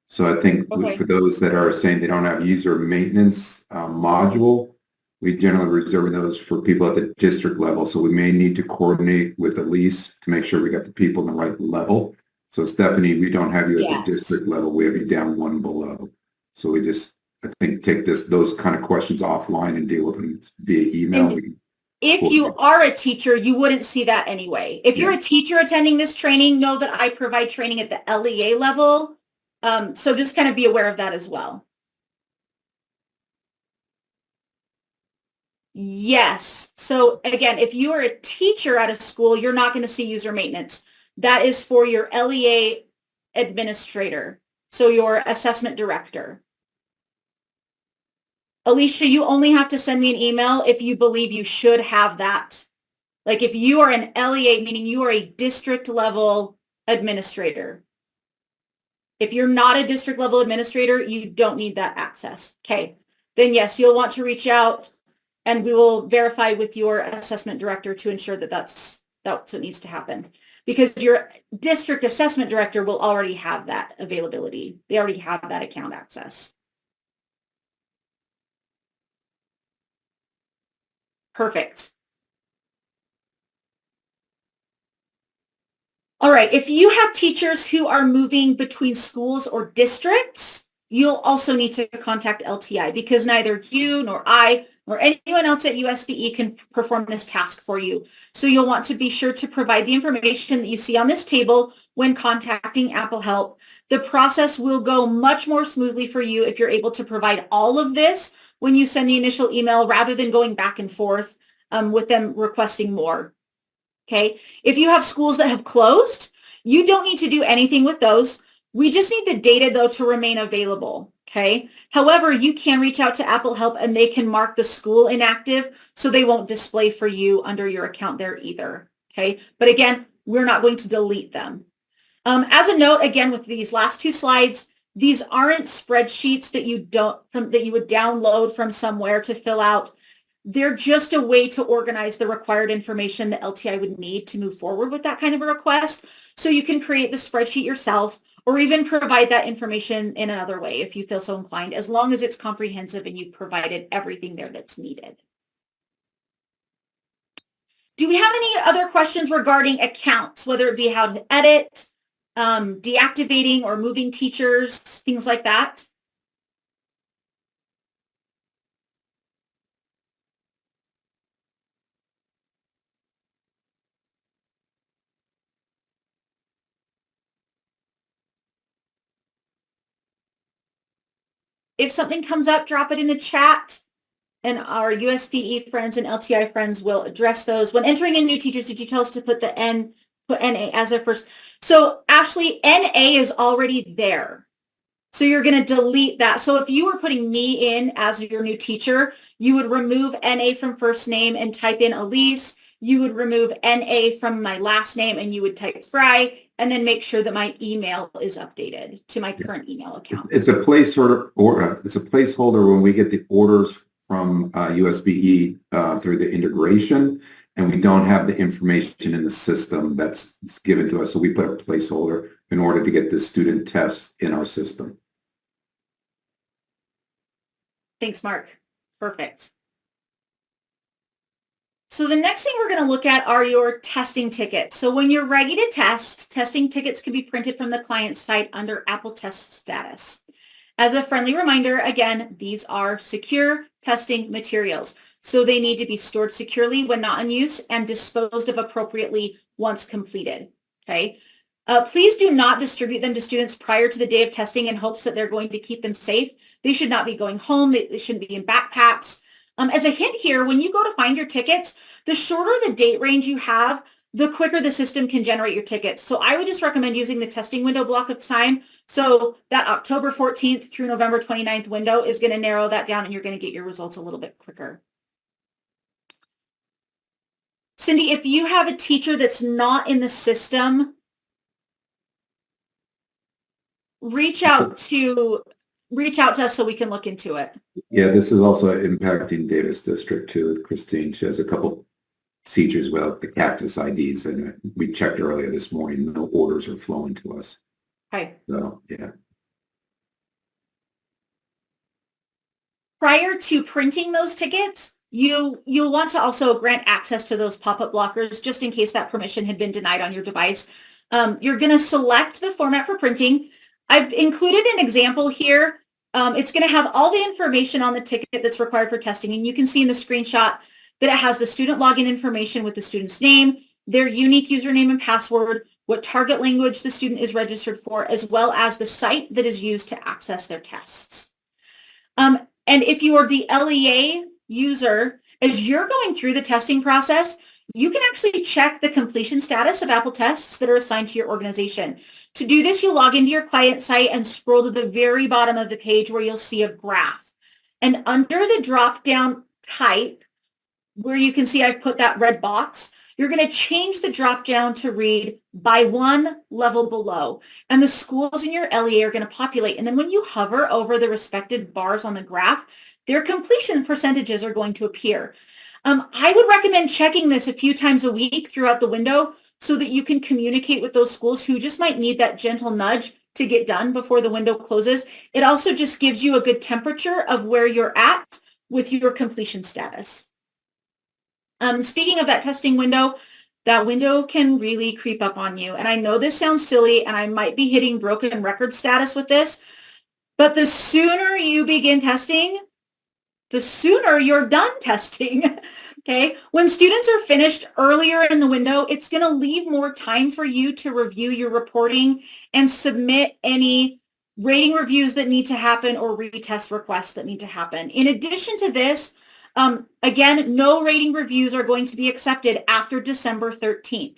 [SPEAKER 4] So I think for those that are saying they don't have user maintenance module, we generally reserve those for people at the district level. So we may need to coordinate with Elise to make sure we got the people in the right level. So Stephanie, we don't have you at the district level. We have you down one below. So we just, I think, take those kind of questions offline and deal with them via email.
[SPEAKER 1] If you are a teacher, you wouldn't see that anyway. If you're a teacher attending this training, know that I provide training at the LEA level. So just kind of be aware of that as well. Yes. So again, if you are a teacher at a school, you're not going to see user maintenance. That is for your LEA administrator. So your assessment director. Alicia, you only have to send me an email if you believe you should have that. Like if you are an LEA, meaning you are a district level administrator. If you're not a district level administrator, you don't need that access. Okay. Then yes, you'll want to reach out and we will verify with your assessment director to ensure that that's what needs to happen. Because your district assessment director will already have that availability. They already have that account access. Perfect. All right, if you have teachers who are moving between schools or districts, you'll also need to contact LTI because neither you nor I nor anyone else at USBE can perform this task for you. So you'll want to be sure to provide the information that you see on this table when contacting Apple Help. The process will go much more smoothly for you if you're able to provide all of this when you send the initial email rather than going back and forth with them requesting more. Okay. If you have schools that have closed, you don't need to do anything with those. We just need the data though to remain available. Okay. However, you can reach out to Apple Help and they can mark the school inactive so they won't display for you under your account there either. Okay. But again, we're not going to delete them. As a note, again, with these last two slides, these aren't spreadsheets that you would download from somewhere to fill out. They're just a way to organize the required information that LTI would need to move forward with that kind of a request. So you can create the spreadsheet yourself or even provide that information in another way if you feel so inclined, as long as it's comprehensive and you've provided everything there that's needed. Do we have any other questions regarding accounts, whether it be how to edit, deactivating or moving teachers, things like that? If something comes up, drop it in the chat and our USBE friends and LTI friends will address those. When entering in new teachers, did you tell us to put the N put NA as their first. So Ashley, NA is already there. So you're going to delete that. So if you were putting me in as your new teacher, you would remove NA from first name and type in Elise. You would remove NA from my last name and you would type Fry, and then make sure that my email is updated to my current email account.
[SPEAKER 4] It's a placeholder, or it's a placeholder when we get the orders from USBE through the integration, and we don't have the information in the system that's given to us. So we put a placeholder in order to get the student tests in our system.
[SPEAKER 1] Thanks, Mark. Perfect. So the next thing we're going to look at are your testing tickets. So when you're ready to test, testing tickets can be printed from the client side under Apple Test Status. As a friendly reminder, again, these are secure testing materials. So they need to be stored securely when not in use and disposed of appropriately once completed. Okay. Please do not distribute them to students prior to the day of testing in hopes that they're going to keep them safe. They should not be going home. They shouldn't be in backpacks. As a hint here, when you go to find your tickets, the shorter the date range you have, the quicker the system can generate your tickets. So I would just recommend using the testing window block of time. So that October 14th through November 29th window is going to narrow that down, and you're going to get your results a little bit quicker. Cindy, if you have a teacher that's not in the system, reach out to us so we can look into it.
[SPEAKER 4] Yeah, this is also impacting Davis District too with Christine. She has a couple teachers without the cactus IDs, and we checked earlier this morning. No orders are flowing to us.
[SPEAKER 1] Okay.
[SPEAKER 4] So yeah.
[SPEAKER 1] Prior to printing those tickets, you'll want to also grant access to those pop-up blockers just in case that permission had been denied on your device. You're going to select the format for printing. I've included an example here. It's going to have all the information on the ticket that's required for testing. And you can see in the screenshot that it has the student login information with the student's name, their unique username and password, what target language the student is registered for, as well as the site that is used to access their tests. And if you are the LEA user, as you're going through the testing process, you can actually check the completion status of Apple tests that are assigned to your organization. To do this, you'll log into your client site and scroll to the very bottom of the page where you'll see a graph. And under the drop-down type, where you can see I've put that red box, you're going to change the drop-down to read by one level below. And the schools in your LEA are going to populate. And then when you hover over the respective bars on the graph, their completion percentages are going to appear. I would recommend checking this a few times a week throughout the window so that you can communicate with those schools who just might need that gentle nudge to get done before the window closes. It also just gives you a good temperature of where you're at with your completion status. Speaking of that testing window, that window can really creep up on you. And I know this sounds silly, and I might be hitting broken record status with this, but the sooner you begin testing, the sooner you're done testing. Okay. When students are finished earlier in the window, it's going to leave more time for you to review your reporting and submit any rating reviews that need to happen or retest requests that need to happen. In addition to this, again, no rating reviews are going to be accepted after December 13th.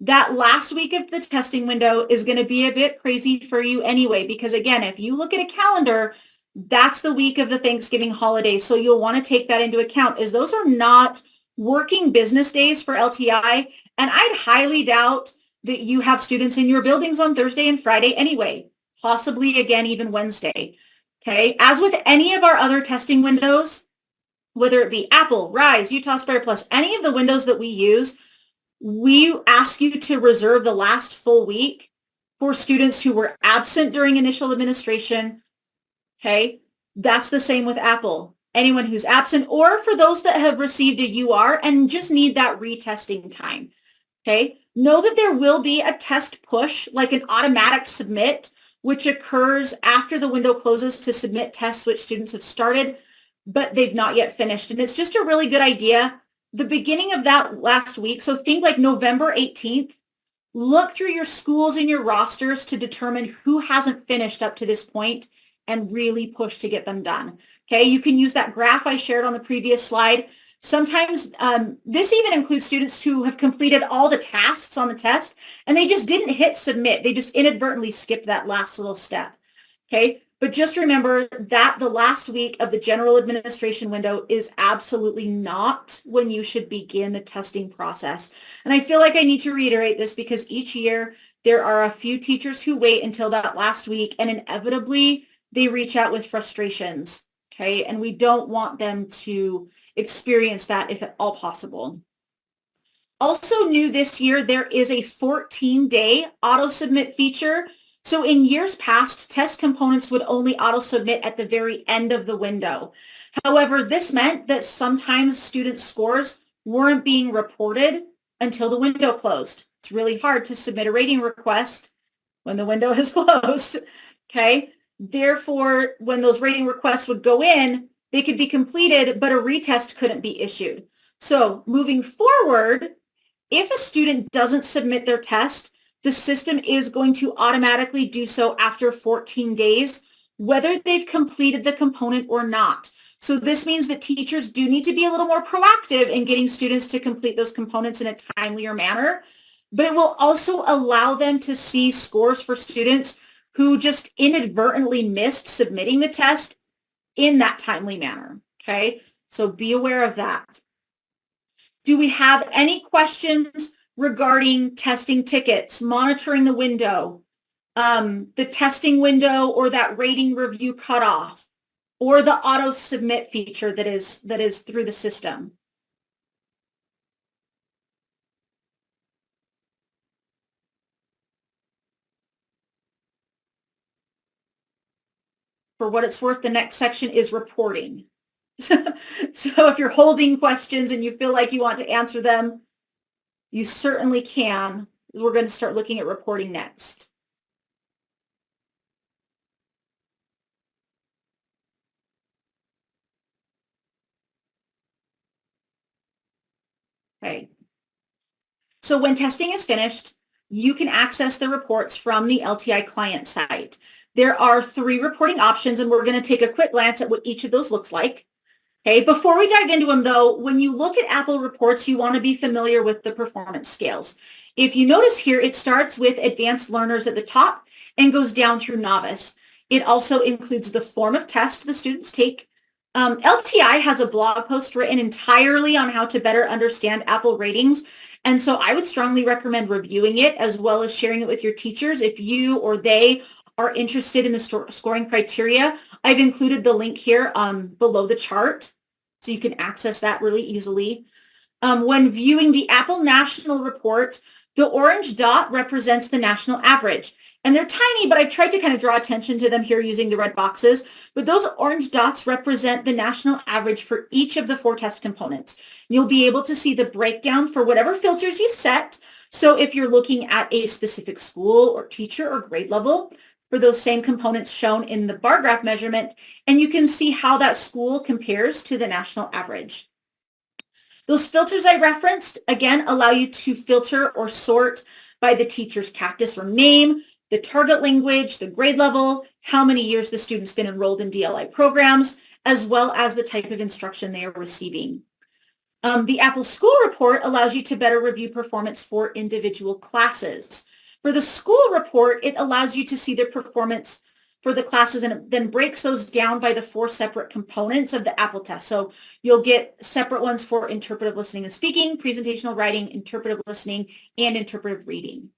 [SPEAKER 1] That last week of the testing window is going to be a bit crazy for you anyway, because again, if you look at a calendar, that's the week of the Thanksgiving holiday. So you'll want to take that into account, as those are not working business days for LTI. And I'd highly doubt that you have students in your buildings on Thursday and Friday anyway, possibly again, even Wednesday. Okay. As with any of our other testing windows, whether it be Apple, Rise, Utah Aspire Plus, any of the windows that we use, we ask you to reserve the last full week for students who were absent during initial administration. Okay, that's the same with Apple. Anyone who's absent, or for those that have received a UR and just need that retesting time. Okay, know that there will be a test push, like an automatic submit, which occurs after the window closes to submit tests which students have started, but they've not yet finished. And it's just a really good idea. The beginning of that last week, so think like November 18th, look through your schools and your rosters to determine who hasn't finished up to this point and really push to get them done. Okay, you can use that graph I shared on the previous slide Sometimes this even includes students who have completed all the tasks on the test and they just didn't hit submit. They just inadvertently skipped that last little step. Okay. But just remember that the last week of the general administration window is absolutely not when you should begin the testing process. And I feel like I need to reiterate this because each year there are a few teachers who wait until that last week and inevitably they reach out with frustrations. Okay. And we don't want them to experience that if at all possible. Also new this year, there is a 14-day auto submit feature. So in years past, test components would only auto submit at the very end of the window. However, this meant that sometimes student scores weren't being reported until the window closed. It's really hard to submit a rating request when the window is closed. Okay. Therefore, when those rating requests would go in, they could be completed, but a retest couldn't be issued. So moving forward, if a student doesn't submit their test, the system is going to automatically do so after 14 days, whether they've completed the component or not. So this means that teachers do need to be a little more proactive in getting students to complete those components in a timelier manner, but it will also allow them to see scores for students who just inadvertently missed submitting the test in that timely manner. Okay, so be aware of that. Do we have any questions regarding testing tickets, monitoring the window, the testing window, or that rating review cutoff, or the auto submit feature that is through the system? For what it's worth, the next section is reporting. So if you're holding questions and you feel like you want to answer them, you certainly can. We're going to start looking at reporting next. Okay. So when testing is finished, you can access the reports from the LTI client site. There are 3 reporting options, and we're going to take a quick glance at what each of those looks like. Okay, before we dive into them though, when you look at AAPPL reports, you want to be familiar with the performance scales. If you notice here, it starts with advanced learners at the top and goes down through novice. It also includes the form of test the students take. LTI has a blog post written entirely on how to better understand AAPPL ratings. And so I would strongly recommend reviewing it as well as sharing it with your teachers if you or they are interested in the scoring criteria. I've included the link here below the chart, so you can access that really easily. When viewing the AAPPL National Report, the orange dot represents the national average. And they're tiny, but I've tried to kind of draw attention to them here using the red boxes. But those orange dots represent the national average for each of the 4 test components. You'll be able to see the breakdown for whatever filters you set. So if you're looking at a specific school or teacher or grade level, for those same components shown in the bar graph measurement, and you can see how that school compares to the national average. Those filters I referenced, again, allow you to filter or sort by the teacher's cactus or name, the target language, the grade level, how many years the student's been enrolled in DLI programs, as well as the type of instruction they are receiving. The AAPPL School Report allows you to better review performance for individual classes. For the school report, it allows you to see the performance for the classes and then breaks those down by the 4 separate components of the AAPPL test. So you'll get separate ones for interpretive listening and speaking, presentational writing, interpretive listening, and interpretive reading.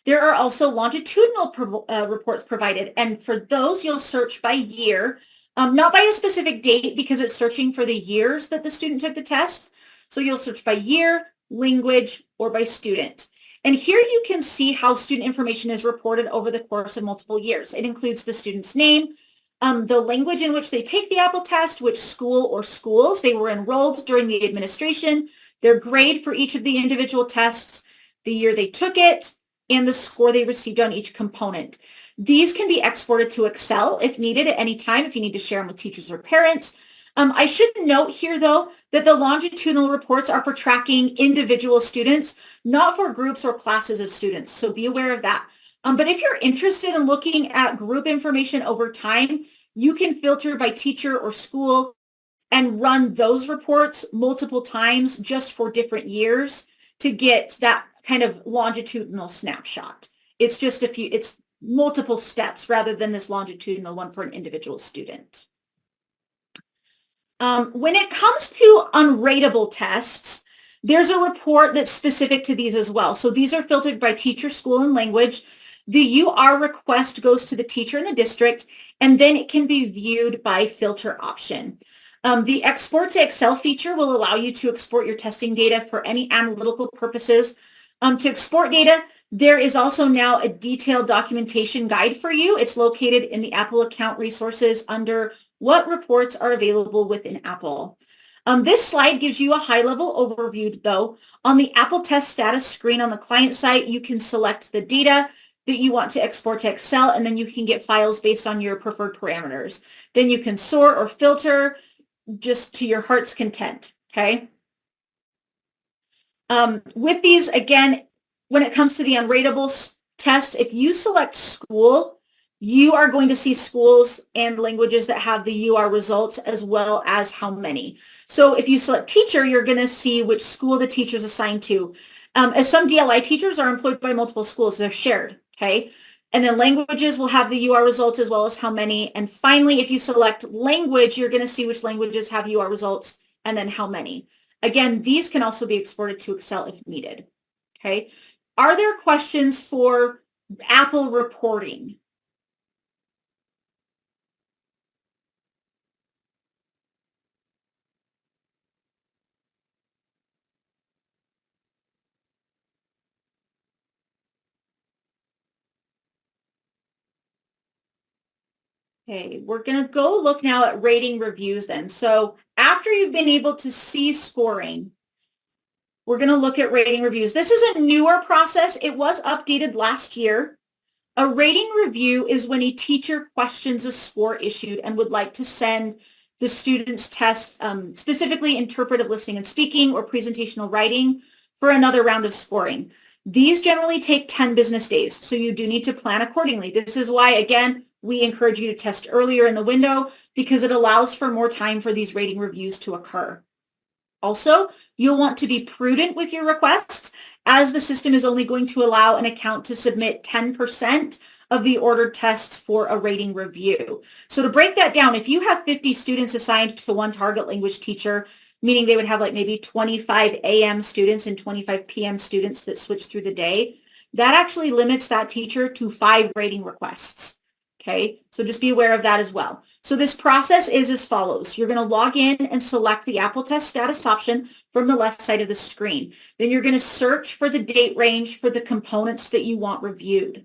[SPEAKER 1] There are also longitudinal reports provided, and for those you'll search by year, not by a specific date because it's searching for the years that the student took the test. So you'll search by year, language, or by student. And here you can see how student information is reported over the course of multiple years. It includes the student's name, the language in which they take the AAPPL test, which school or schools they were enrolled during the administration, their grade for each of the individual tests, the year they took it, and the score they received on each component. These can be exported to Excel if needed at any time, if you need to share them with teachers or parents. I should note here, though, that the longitudinal reports are for tracking individual students, not for groups or classes of students. So be aware of that. But if you're interested in looking at group information over time, you can filter by teacher or school and run those reports multiple times just for different years to get that kind of longitudinal snapshot. It's just it's multiple steps rather than this longitudinal one for an individual student. When it comes to unratable tests, there's a report that's specific to these as well. So these are filtered by teacher, school, and language. The UR request goes to the teacher in the district, and then it can be viewed by filter option. The export to Excel feature will allow you to export your testing data for any analytical purposes. To export data, there is also now a detailed documentation guide for you. It's located in the Apple account resources under what reports are available within Apple. This slide gives you a high-level overview, though. On the Apple test status screen on the client site, you can select the data that you want to export to Excel, and then you can get files based on your preferred parameters. Then you can sort or filter just to your heart's content, okay? With these, again, when it comes to the unratable tests, if you select school, you are going to see schools and languages that have the UR results as well as how many. So if you select teacher, you're going to see which school the teacher is assigned to. As some DLI teachers are employed by multiple schools, they're shared, okay? And then languages will have the UR results as well as how many. And finally, if you select language, you're going to see which languages have UR results and then how many. Again, these can also be exported to Excel if needed, okay? Are there questions for Apple reporting? Okay, we're going to go look now at rating reviews then. So after you've been able to see scoring, we're going to look at rating reviews. This is a newer process. It was updated last year. A rating review is when a teacher questions a score issued and would like to send the student's test, specifically interpretive listening and speaking or presentational writing, for another round of scoring. These generally take 10 business days, so you do need to plan accordingly. This is why, again, we encourage you to test earlier in the window because it allows for more time for these rating reviews to occur. Also, you'll want to be prudent with your requests as the system is only going to allow an account to submit 10% of the ordered tests for a rating review. So to break that down, if you have 50 students assigned to one target language teacher, meaning they would have like maybe 25 AM students and 25 PM students that switch through the day, that actually limits that teacher to 5 rating requests. Okay, so just be aware of that as well. So this process is as follows. You're going to log in and select the Apple test status option from the left side of the screen. Then you're going to search for the date range for the components that you want reviewed.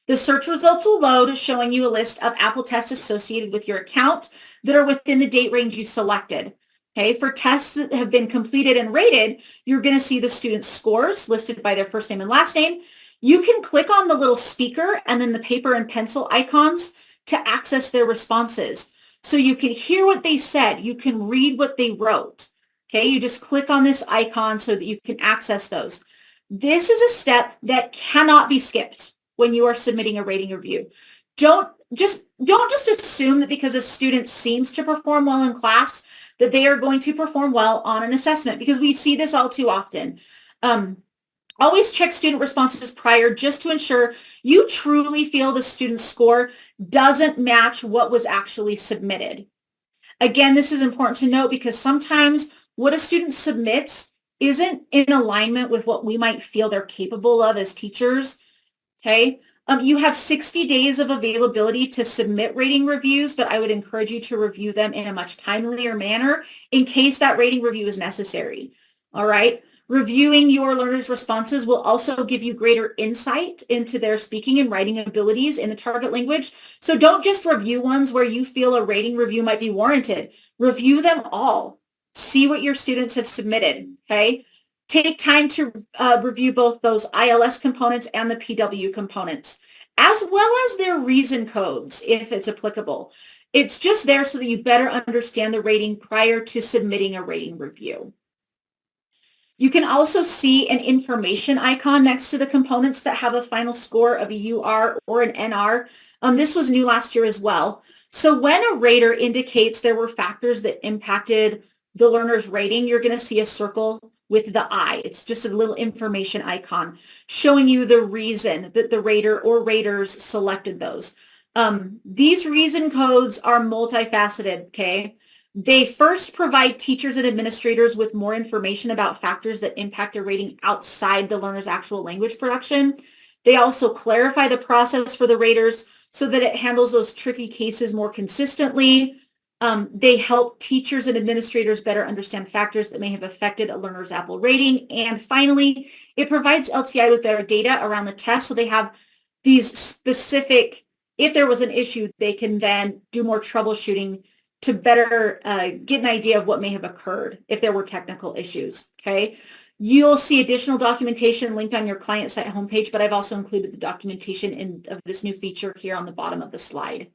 [SPEAKER 1] The search results will load, showing you a list of Apple tests associated with your account that are within the date range you selected. Okay, for tests that have been completed and rated, you're going to see the student's scores listed by their first name and last name. You can click on the little speaker and then the paper and pencil icons to access their responses. So you can hear what they said. You can read what they wrote. Okay, you just click on this icon so that you can access those. This is a step that cannot be skipped when you are submitting a rating review. Don't just assume that because a student seems to perform well in class that they are going to perform well on an assessment, because we see this all too often. Always check student responses prior just to ensure you truly feel the student's score doesn't match what was actually submitted. Again, this is important to note because sometimes what a student submits isn't in alignment with what we might feel they're capable of as teachers. Okay. You have 60 days of availability to submit rating reviews, but I would encourage you to review them in a much timelier manner in case that rating review is necessary. All right. Reviewing your learners' responses will also give you greater insight into their speaking and writing abilities in the target language. So don't just review ones where you feel a rating review might be warranted. Review them all. See what your students have submitted, okay? Take time to review both those ILS components and the PW components, as well as their reason codes, if it's applicable. It's just there so that you better understand the rating prior to submitting a rating review. You can also see an information icon next to the components that have a final score of a UR or an NR. This was new last year as well. So when a rater indicates there were factors that impacted the learner's rating, you're going to see a circle with the I. It's just a little information icon showing you the reason that the rater or raters selected those. These reason codes are multifaceted, okay? They first provide teachers and administrators with more information about factors that impact a rating outside the learner's actual language production. They also clarify the process for the raters so that it handles those tricky cases more consistently. They help teachers and administrators better understand factors that may have affected a learner's AAPPL rating. And finally, it provides LTI with better data around the test. So they have these specific, if there was an issue, they can then do more troubleshooting to better get an idea of what may have occurred if there were technical issues, okay? You'll see additional documentation linked on your client site homepage, but I've also included the documentation of this new feature here on the bottom of the slide.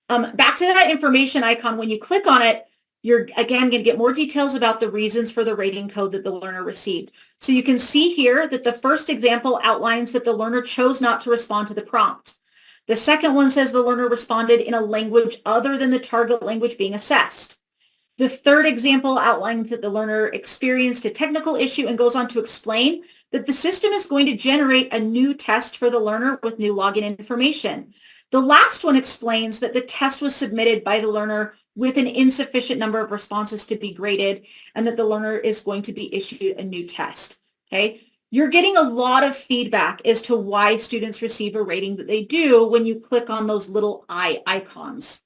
[SPEAKER 1] Back to that information icon, when you click on it, you're again going to get more details about the reasons for the rating code that the learner received. So you can see here that the first example outlines that the learner chose not to respond to the prompt. The second one says the learner responded in a language other than the target language being assessed. The third example outlines that the learner experienced a technical issue and goes on to explain that the system is going to generate a new test for the learner with new login information. The last one explains that the test was submitted by the learner with an insufficient number of responses to be graded and that the learner is going to be issued a new test, okay? You're getting a lot of feedback as to why students receive a rating that they do when you click on those little I icons.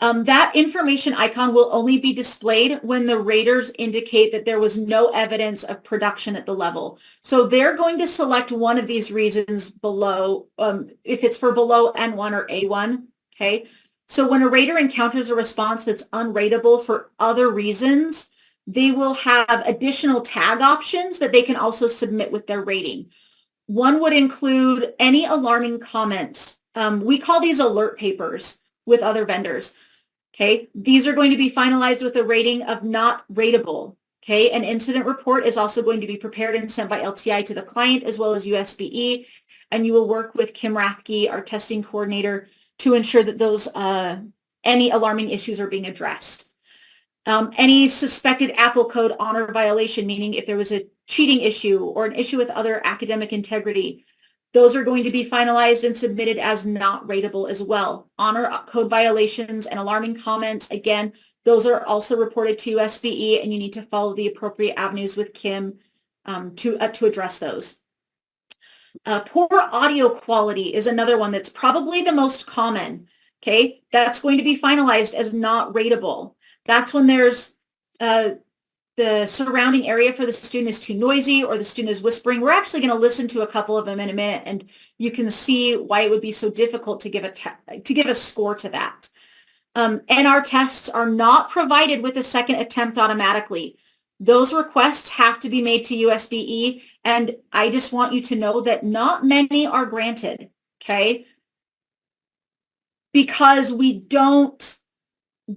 [SPEAKER 1] That information icon will only be displayed when the raters indicate that there was no evidence of production at the level. So they're going to select one of these reasons below, if it's for below N1 or A1, okay? So when a rater encounters a response that's unrateable for other reasons, they will have additional tag options that they can also submit with their rating. One would include any alarming comments. We call these alert papers with other vendors. Okay, these are going to be finalized with a rating of not rateable. Okay, an incident report is also going to be prepared and sent by LTI to the client as well as USBE, and you will work with Kim Rathke, our testing coordinator, to ensure that those any alarming issues are being addressed. Any suspected AAPPL code honor violation, meaning if there was a cheating issue or an issue with other academic integrity, those are going to be finalized and submitted as not rateable as well. Honor code violations and alarming comments, again, those are also reported to USBE, and you need to follow the appropriate avenues with Kim to address those. Poor audio quality is another one that's probably the most common. Okay, that's going to be finalized as not rateable. That's when there's the surrounding area for the student is too noisy or the student is whispering. We're actually going to listen to a couple of them in a minute, and you can see why it would be so difficult to give a score to that. And our tests are not provided with a second attempt automatically. Those requests have to be made to USBE, and I just want you to know that not many are granted, okay? Because we don't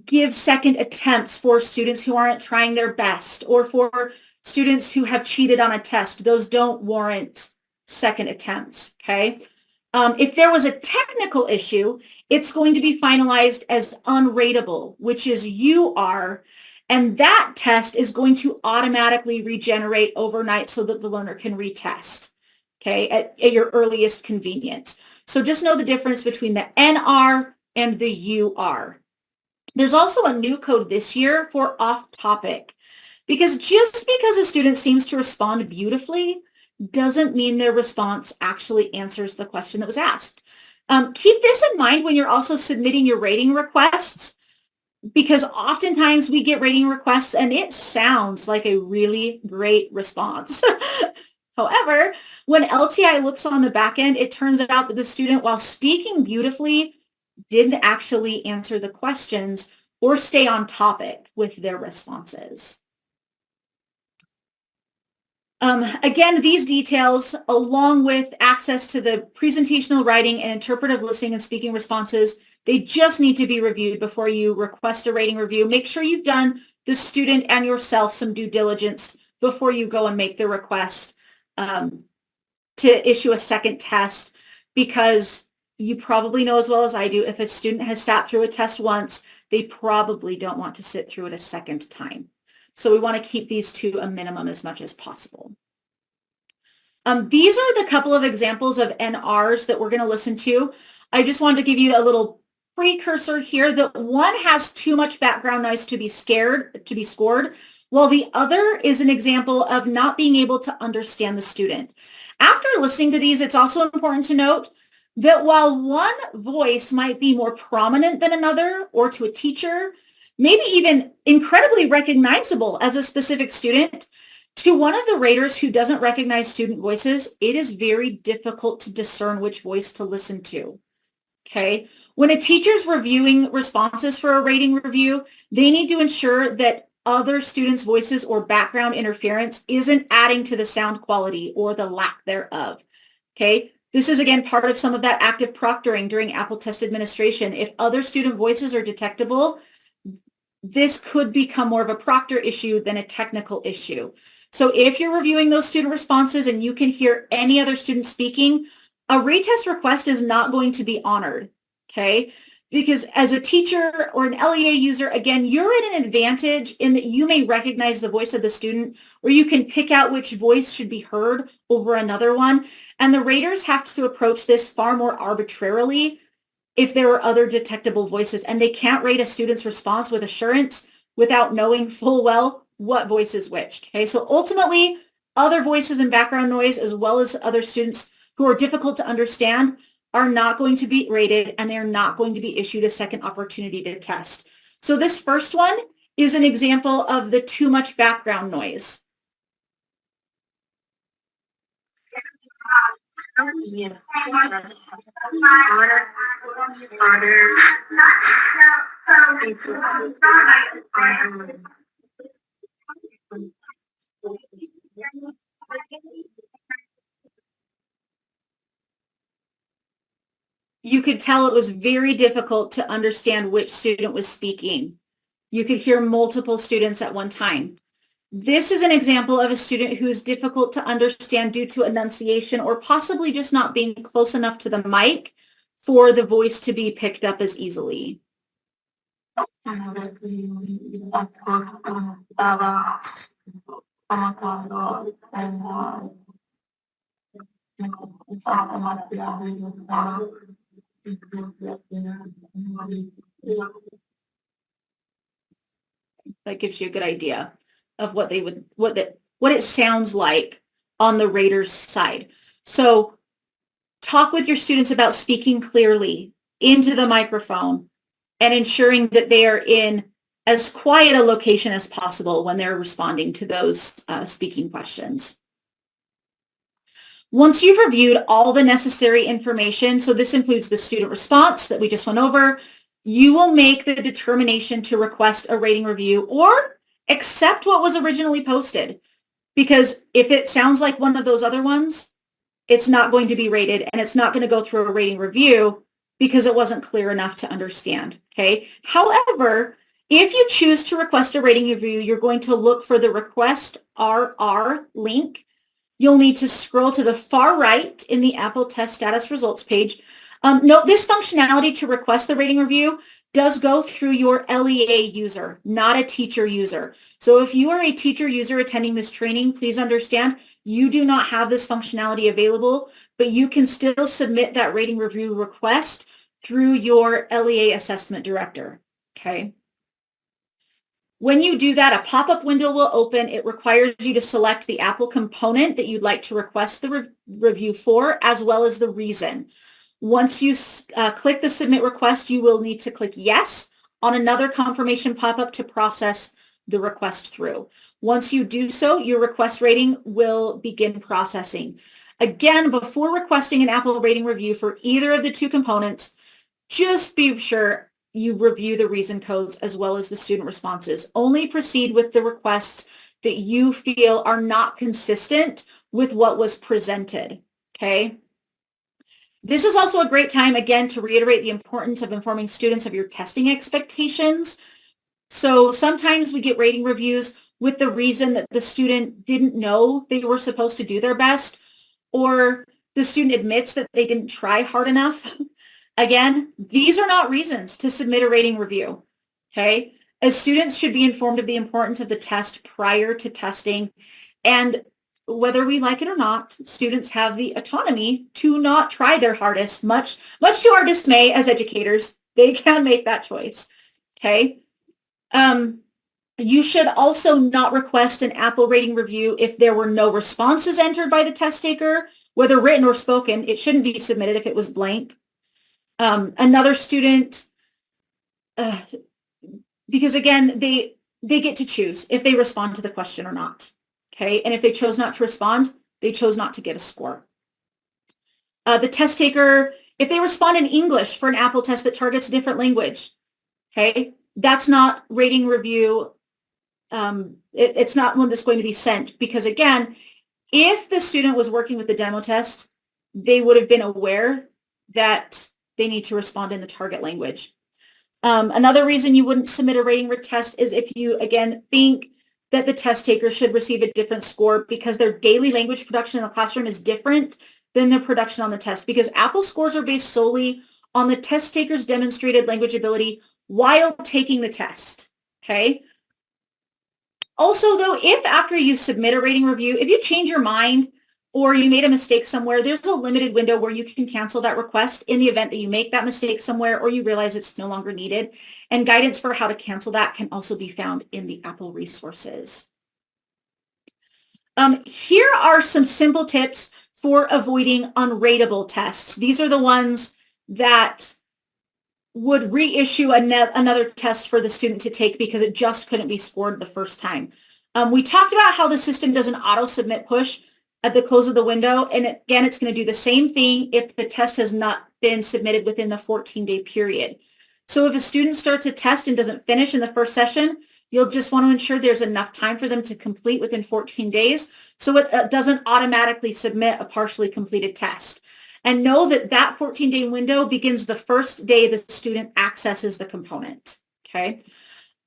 [SPEAKER 1] give second attempts for students who aren't trying their best or for students who have cheated on a test. Those don't warrant second attempts, okay? If there was a technical issue, it's going to be finalized as unrateable, which is UR, and that test is going to automatically regenerate overnight so that the learner can retest, okay, at your earliest convenience. So just know the difference between the NR and the UR. There's also a new code this year for off topic, because just because a student seems to respond beautifully doesn't mean their response actually answers the question that was asked. Keep this in mind when you're also submitting your rating requests, because oftentimes we get rating requests and it sounds like a really great response. However, when LTI looks on the back end, it turns out that the student, while speaking beautifully, didn't actually answer the questions or stay on topic with their responses. Again, these details, along with access to the presentational writing and interpretive listening and speaking responses, they just need to be reviewed before you request a rating review. Make sure you've done the student and yourself some due diligence before you go and make the request to issue a second test, because you probably know as well as I do, if a student has sat through a test once, they probably don't want to sit through it a second time. So we want to keep these to a minimum as much as possible. These are the couple of examples of NRs that we're going to listen to. I just wanted to give you a little precursor here that one has too much background noise to be scored, while the other is an example of not being able to understand the student. After listening to these, it's also important to note that while one voice might be more prominent than another, or to a teacher, maybe even incredibly recognizable as a specific student, to one of the raters who doesn't recognize student voices, it is very difficult to discern which voice to listen to. Okay. When a teacher's reviewing responses for a rating review, they need to ensure that other students' voices or background interference isn't adding to the sound quality or the lack thereof. Okay. This is again part of some of that active proctoring during AAPPL test administration. If other student voices are detectable, this could become more of a proctor issue than a technical issue. So if you're reviewing those student responses and you can hear any other student speaking, a retest request is not going to be honored, okay? Because as a teacher or an LEA user, again, you're at an advantage in that you may recognize the voice of the student, or you can pick out which voice should be heard over another one. And the raters have to approach this far more arbitrarily if there are other detectable voices, and they can't rate a student's response with assurance without knowing full well what voice is which. Okay, so ultimately, other voices and background noise, as well as other students who are difficult to understand, are not going to be rated, and they're not going to be issued a second opportunity to test. So this first one is an example of the too much background noise. You could tell it was very difficult to understand which student was speaking. You could hear multiple students at one time. This is an example of a student who is difficult to understand due to enunciation or possibly just not being close enough to the mic for the voice to be picked up as easily. That gives you a good idea of what it sounds like on the rater's side. So talk with your students about speaking clearly into the microphone and ensuring that they are in as quiet a location as possible when they're responding to those speaking questions. Once you've reviewed all the necessary information, so this includes the student response that we just went over, you will make the determination to request a rating review or accept what was originally posted. Because if it sounds like one of those other ones, it's not going to be rated, and it's not going to go through a rating review because it wasn't clear enough to understand. Okay. However, if you choose to request a rating review, you're going to look for the request RR link. You'll need to scroll to the far right in the AAPPL test status results page. Note this functionality to request the rating review does go through your LEA user, not a teacher user. So if you are a teacher user attending this training, please understand you do not have this functionality available, but you can still submit that rating review request through your LEA assessment director, okay? When you do that, a pop-up window will open. It requires you to select the AAPPL component that you'd like to request the review for, as well as the reason. Once you click the submit request, you will need to click yes on another confirmation pop-up to process the request through. Once you do so, your request rating will begin processing. Again, before requesting an AAPPL rating review for either of the two components, just be sure you review the reason codes as well as the student responses. Only proceed with the requests that you feel are not consistent with what was presented, okay? This is also a great time, again, to reiterate the importance of informing students of your testing expectations. So sometimes we get rating reviews with the reason that the student didn't know they were supposed to do their best, or the student admits that they didn't try hard enough. Again, these are not reasons to submit a rating review, okay? As students should be informed of the importance of the test prior to testing, and whether we like it or not, students have the autonomy to not try their hardest, much to our dismay as educators. They can make that choice, okay? You should also not request an AAPPL rating review if there were no responses entered by the test taker, whether written or spoken. It shouldn't be submitted if it was blank. Another student, because again, they get to choose if they respond to the question or not. Okay, and if they chose not to respond, they chose not to get a score. The test taker, if they respond in English for an AAPPL test that targets a different language, okay, that's not rating review. It's not one that's going to be sent, because again, if the student was working with the demo test, they would have been aware that they need to respond in the target language. Another reason you wouldn't submit a rating test is if you, again, think that the test taker should receive a different score because their daily language production in the classroom is different than their production on the test, because AAPPL scores are based solely on the test taker's demonstrated language ability while taking the test, okay? Also, though, if after you submit a rating review, if you change your mind or you made a mistake somewhere, there's a limited window where you can cancel that request in the event that you make that mistake somewhere or you realize it's no longer needed. And guidance for how to cancel that can also be found in the AAPPL resources. Here are some simple tips for avoiding unrateable tests. These are the ones that would reissue another test for the student to take because it just couldn't be scored the first time. We talked about how the system does an auto submit push at the close of the window. And again, it's going to do the same thing if the test has not been submitted within the 14-day period. So if a student starts a test and doesn't finish in the first session, you'll just want to ensure there's enough time for them to complete within 14 days so it doesn't automatically submit a partially completed test. And know that that 14-day window begins the first day the student accesses the component, okay?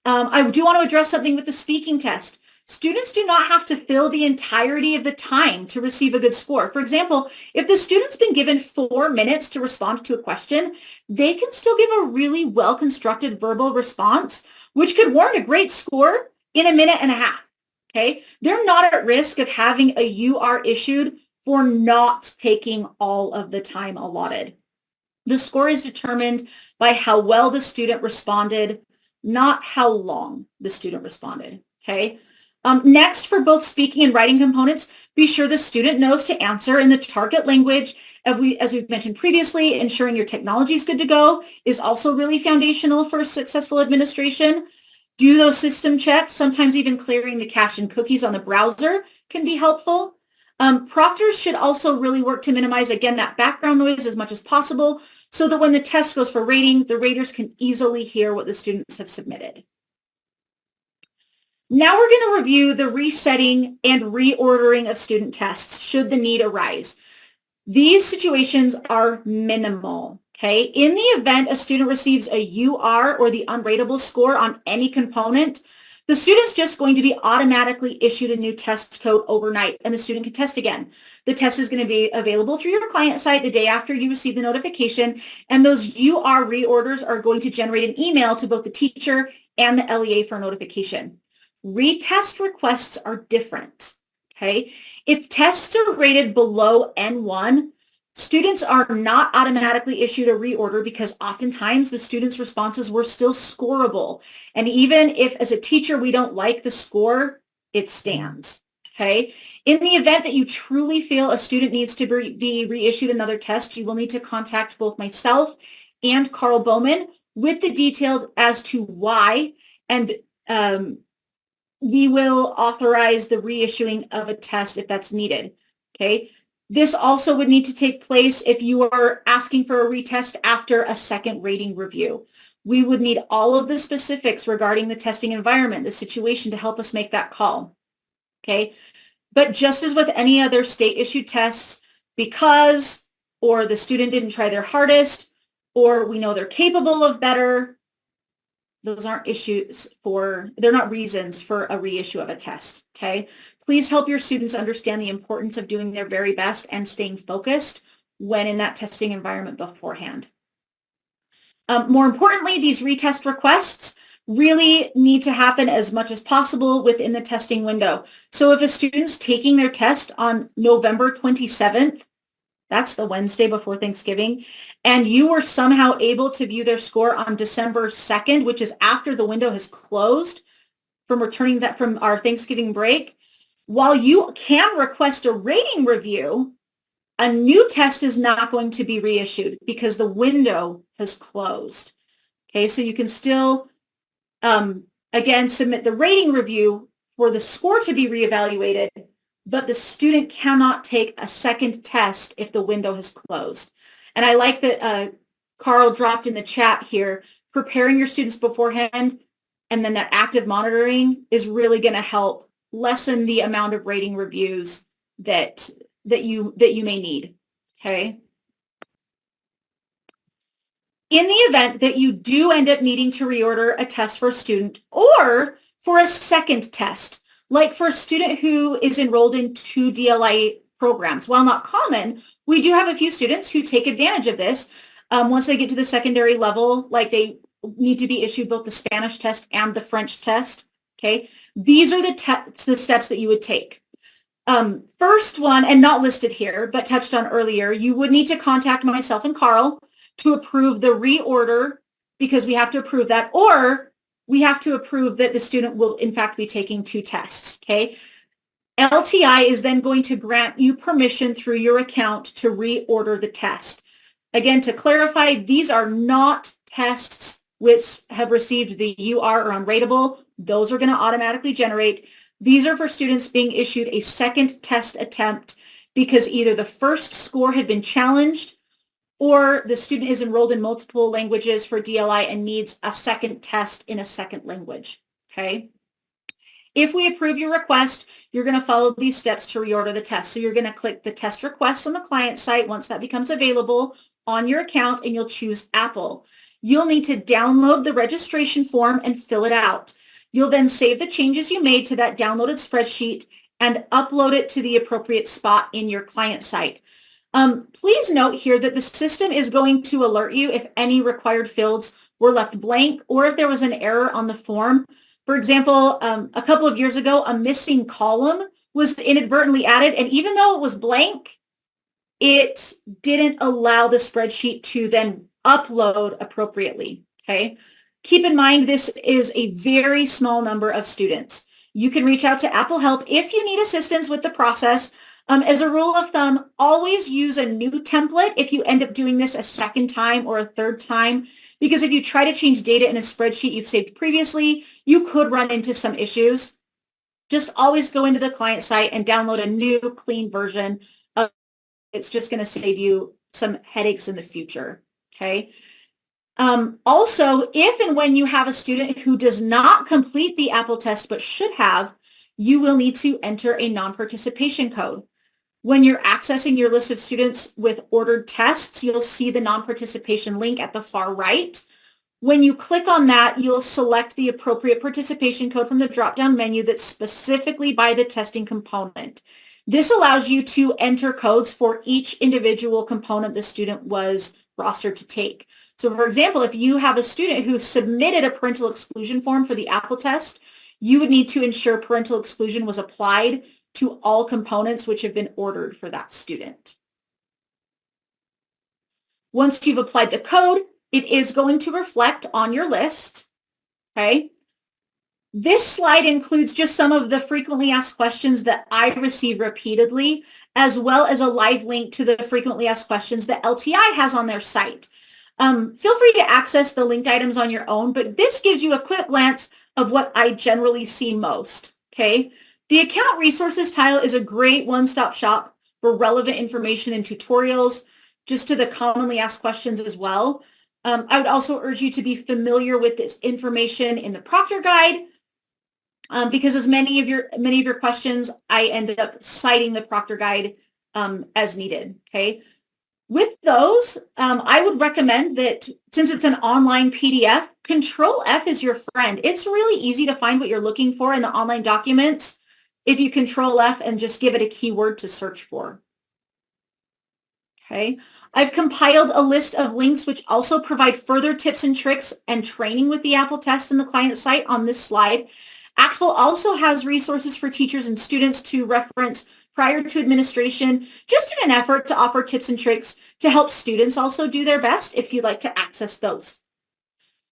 [SPEAKER 1] I do want to address something with the speaking test. Students do not have to fill the entirety of the time to receive a good score. For example, if the student's been given 4 minutes to respond to a question, they can still give a really well-constructed verbal response, which could warrant a great score in 1.5 minutes, okay? They're not at risk of having a UR issued for not taking all of the time allotted. The score is determined by how well the student responded, not how long the student responded, okay? Next, for both speaking and writing components, be sure the student knows to answer in the target language. As we've mentioned previously, ensuring your technology is good to go is also really foundational for successful administration. Do those system checks, sometimes even clearing the cache and cookies on the browser can be helpful. Proctors should also really work to minimize, again, that background noise as much as possible so that when the test goes for rating, the raters can easily hear what the students have submitted. Now we're going to review the resetting and reordering of student tests should the need arise. These situations are minimal, okay? In the event a student receives a UR or the unrateable score on any component, the student's just going to be automatically issued a new test code overnight, and the student can test again. The test is going to be available through your client site the day after you receive the notification, and those UR reorders are going to generate an email to both the teacher and the LEA for notification. Retest requests are different, okay? If tests are rated below N1, students are not automatically issued a reorder because oftentimes the students' responses were still scorable. And even if as a teacher we don't like the score, it stands, okay? In the event that you truly feel a student needs to be reissued another test, you will need to contact both myself and Carl Bowman with the details as to why, and we will authorize the reissuing of a test if that's needed, okay? This also would need to take place if you are asking for a retest after a second rating review. We would need all of the specifics regarding the testing environment, the situation to help us make that call, okay? But just as with any other state-issued tests, because or the student didn't try their hardest, or we know they're capable of better, those aren't they're not reasons for a reissue of a test, okay? Please help your students understand the importance of doing their very best and staying focused when in that testing environment beforehand. More importantly, these retest requests really need to happen as much as possible within the testing window. So if a student's taking their test on November 27th, that's the Wednesday before Thanksgiving, and you were somehow able to view their score on December 2nd, which is after the window has closed from returning that from our Thanksgiving break, while you can request a rating review, a new test is not going to be reissued because the window has closed. Okay, so you can still, again, submit the rating review for the score to be reevaluated, but the student cannot take a second test if the window has closed. And I like that Carl dropped in the chat here, preparing your students beforehand and then that active monitoring is really going to help lessen the amount of rating reviews that you may need. Okay. In the event that you do end up needing to reorder a test for a student or for a second test, like for a student who is enrolled in 2 DLI programs, while not common, we do have a few students who take advantage of this. Once they get to the secondary level, like they need to be issued both the Spanish test and the French test. Okay, these are the steps that you would take. First one, and not listed here, but touched on earlier, you would need to contact myself and Carl to approve the reorder because we have to approve that, or we have to approve that the student will in fact be taking 2 tests. Okay. LTI is then going to grant you permission through your account to reorder the test. Again, to clarify, these are not tests which have received the UR or unrateable. Those are going to automatically generate. These are for students being issued a second test attempt because either the first score had been challenged or the student is enrolled in multiple languages for DLI and needs a second test in a second language. Okay. If we approve your request, you're going to follow these steps to reorder the test. So you're going to click the test requests on the client site once that becomes available on your account, and you'll choose Apple. You'll need to download the registration form and fill it out. You'll then save the changes you made to that downloaded spreadsheet and upload it to the appropriate spot in your client site. Please note here that the system is going to alert you if any required fields were left blank or if there was an error on the form. For example, a couple of years ago, a missing column was inadvertently added, and even though it was blank, it didn't allow the spreadsheet to then upload appropriately. Okay. Keep in mind, this is a very small number of students. You can reach out to Apple Help if you need assistance with the process. As a rule of thumb, always use a new template if you end up doing this a second time or a third time, because if you try to change data in a spreadsheet you've saved previously, you could run into some issues. Just always go into the client site and download a new clean version. It's just going to save you some headaches in the future. Okay. Also, if and when you have a student who does not complete the Apple test but should have, you will need to enter a non-participation code. When you're accessing your list of students with ordered tests, you'll see the non-participation link at the far right. When you click on that, you'll select the appropriate participation code from the drop-down menu that's specifically by the testing component. This allows you to enter codes for each individual component the student was rostered to take. So for example, if you have a student who submitted a parental exclusion form for the Apple test, you would need to ensure parental exclusion was applied to all components which have been ordered for that student. Once you've applied the code, it is going to reflect on your list. Okay. This slide includes just some of the frequently asked questions that I receive repeatedly, as well as a live link to the frequently asked questions that LTI has on their site. Feel free to access the linked items on your own, but this gives you a quick glance of what I generally see most. Okay. The account resources tile is a great one-stop shop for relevant information and tutorials, just to the commonly asked questions as well. I would also urge you to be familiar with this information in the Proctor Guide, because as many of your questions, I ended up citing the Proctor Guide as needed. Okay. With those, I would recommend that since it's an online PDF, Control F is your friend. It's really easy to find what you're looking for in the online documents if you Control F and just give it a keyword to search for. Okay. I've compiled a list of links which also provide further tips and tricks and training with the Apple test in the client site on this slide. AAPPL also has resources for teachers and students to reference prior to administration, just in an effort to offer tips and tricks to help students also do their best if you'd like to access those.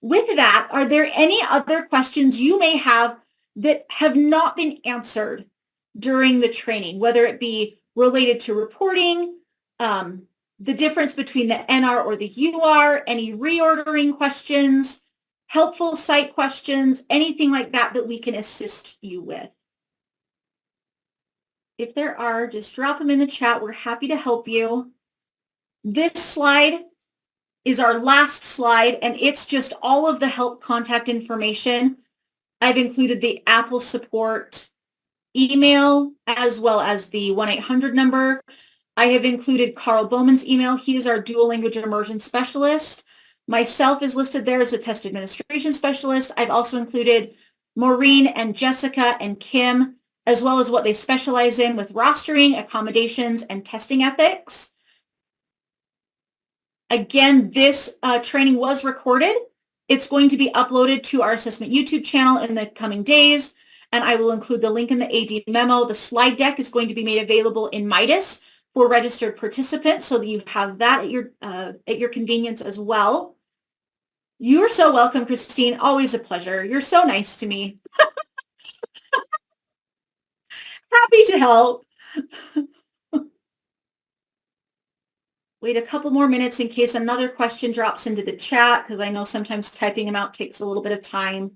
[SPEAKER 1] With that, are there any other questions you may have that have not been answered during the training, whether it be related to reporting, the difference between the NR or the UR, any reordering questions, helpful site questions, anything like that that we can assist you with? If there are, just drop them in the chat. We're happy to help you. This slide is our last slide, and it's just all of the help contact information. I've included the Apple support email as well as the 1-800 number. I have included Carl Bowman's email. He is our dual language immersion specialist. Myself is listed there as a test administration specialist. I've also included Maureen and Jessica and Kim, as well as what they specialize in with rostering, accommodations, and testing ethics. Again, this training was recorded. It's going to be uploaded to our assessment YouTube channel in the coming days, and I will include the link in the AD memo. The slide deck is going to be made available in Midas for registered participants, so that you have that at your convenience as well. You're so welcome, Christine. Always a pleasure. You're so nice to me. Happy to help. Wait a couple more minutes in case another question drops into the chat, because I know sometimes typing them out takes a little bit of time.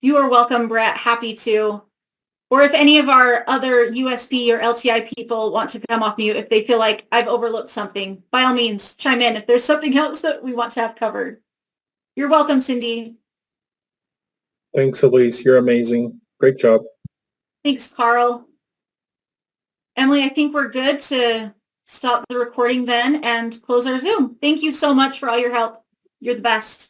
[SPEAKER 1] You are welcome, Brett. Happy to. Or if any of our other USB or LTI people want to come off mute, if they feel like I've overlooked something, by all means, chime in if there's something else that we want to have covered. You're welcome, Cindy.
[SPEAKER 5] Thanks, Elise. You're amazing. Great job.
[SPEAKER 1] Thanks, Carl. Emily, I think we're good to stop the recording then and close our Zoom. Thank you so much for all your help. You're the best.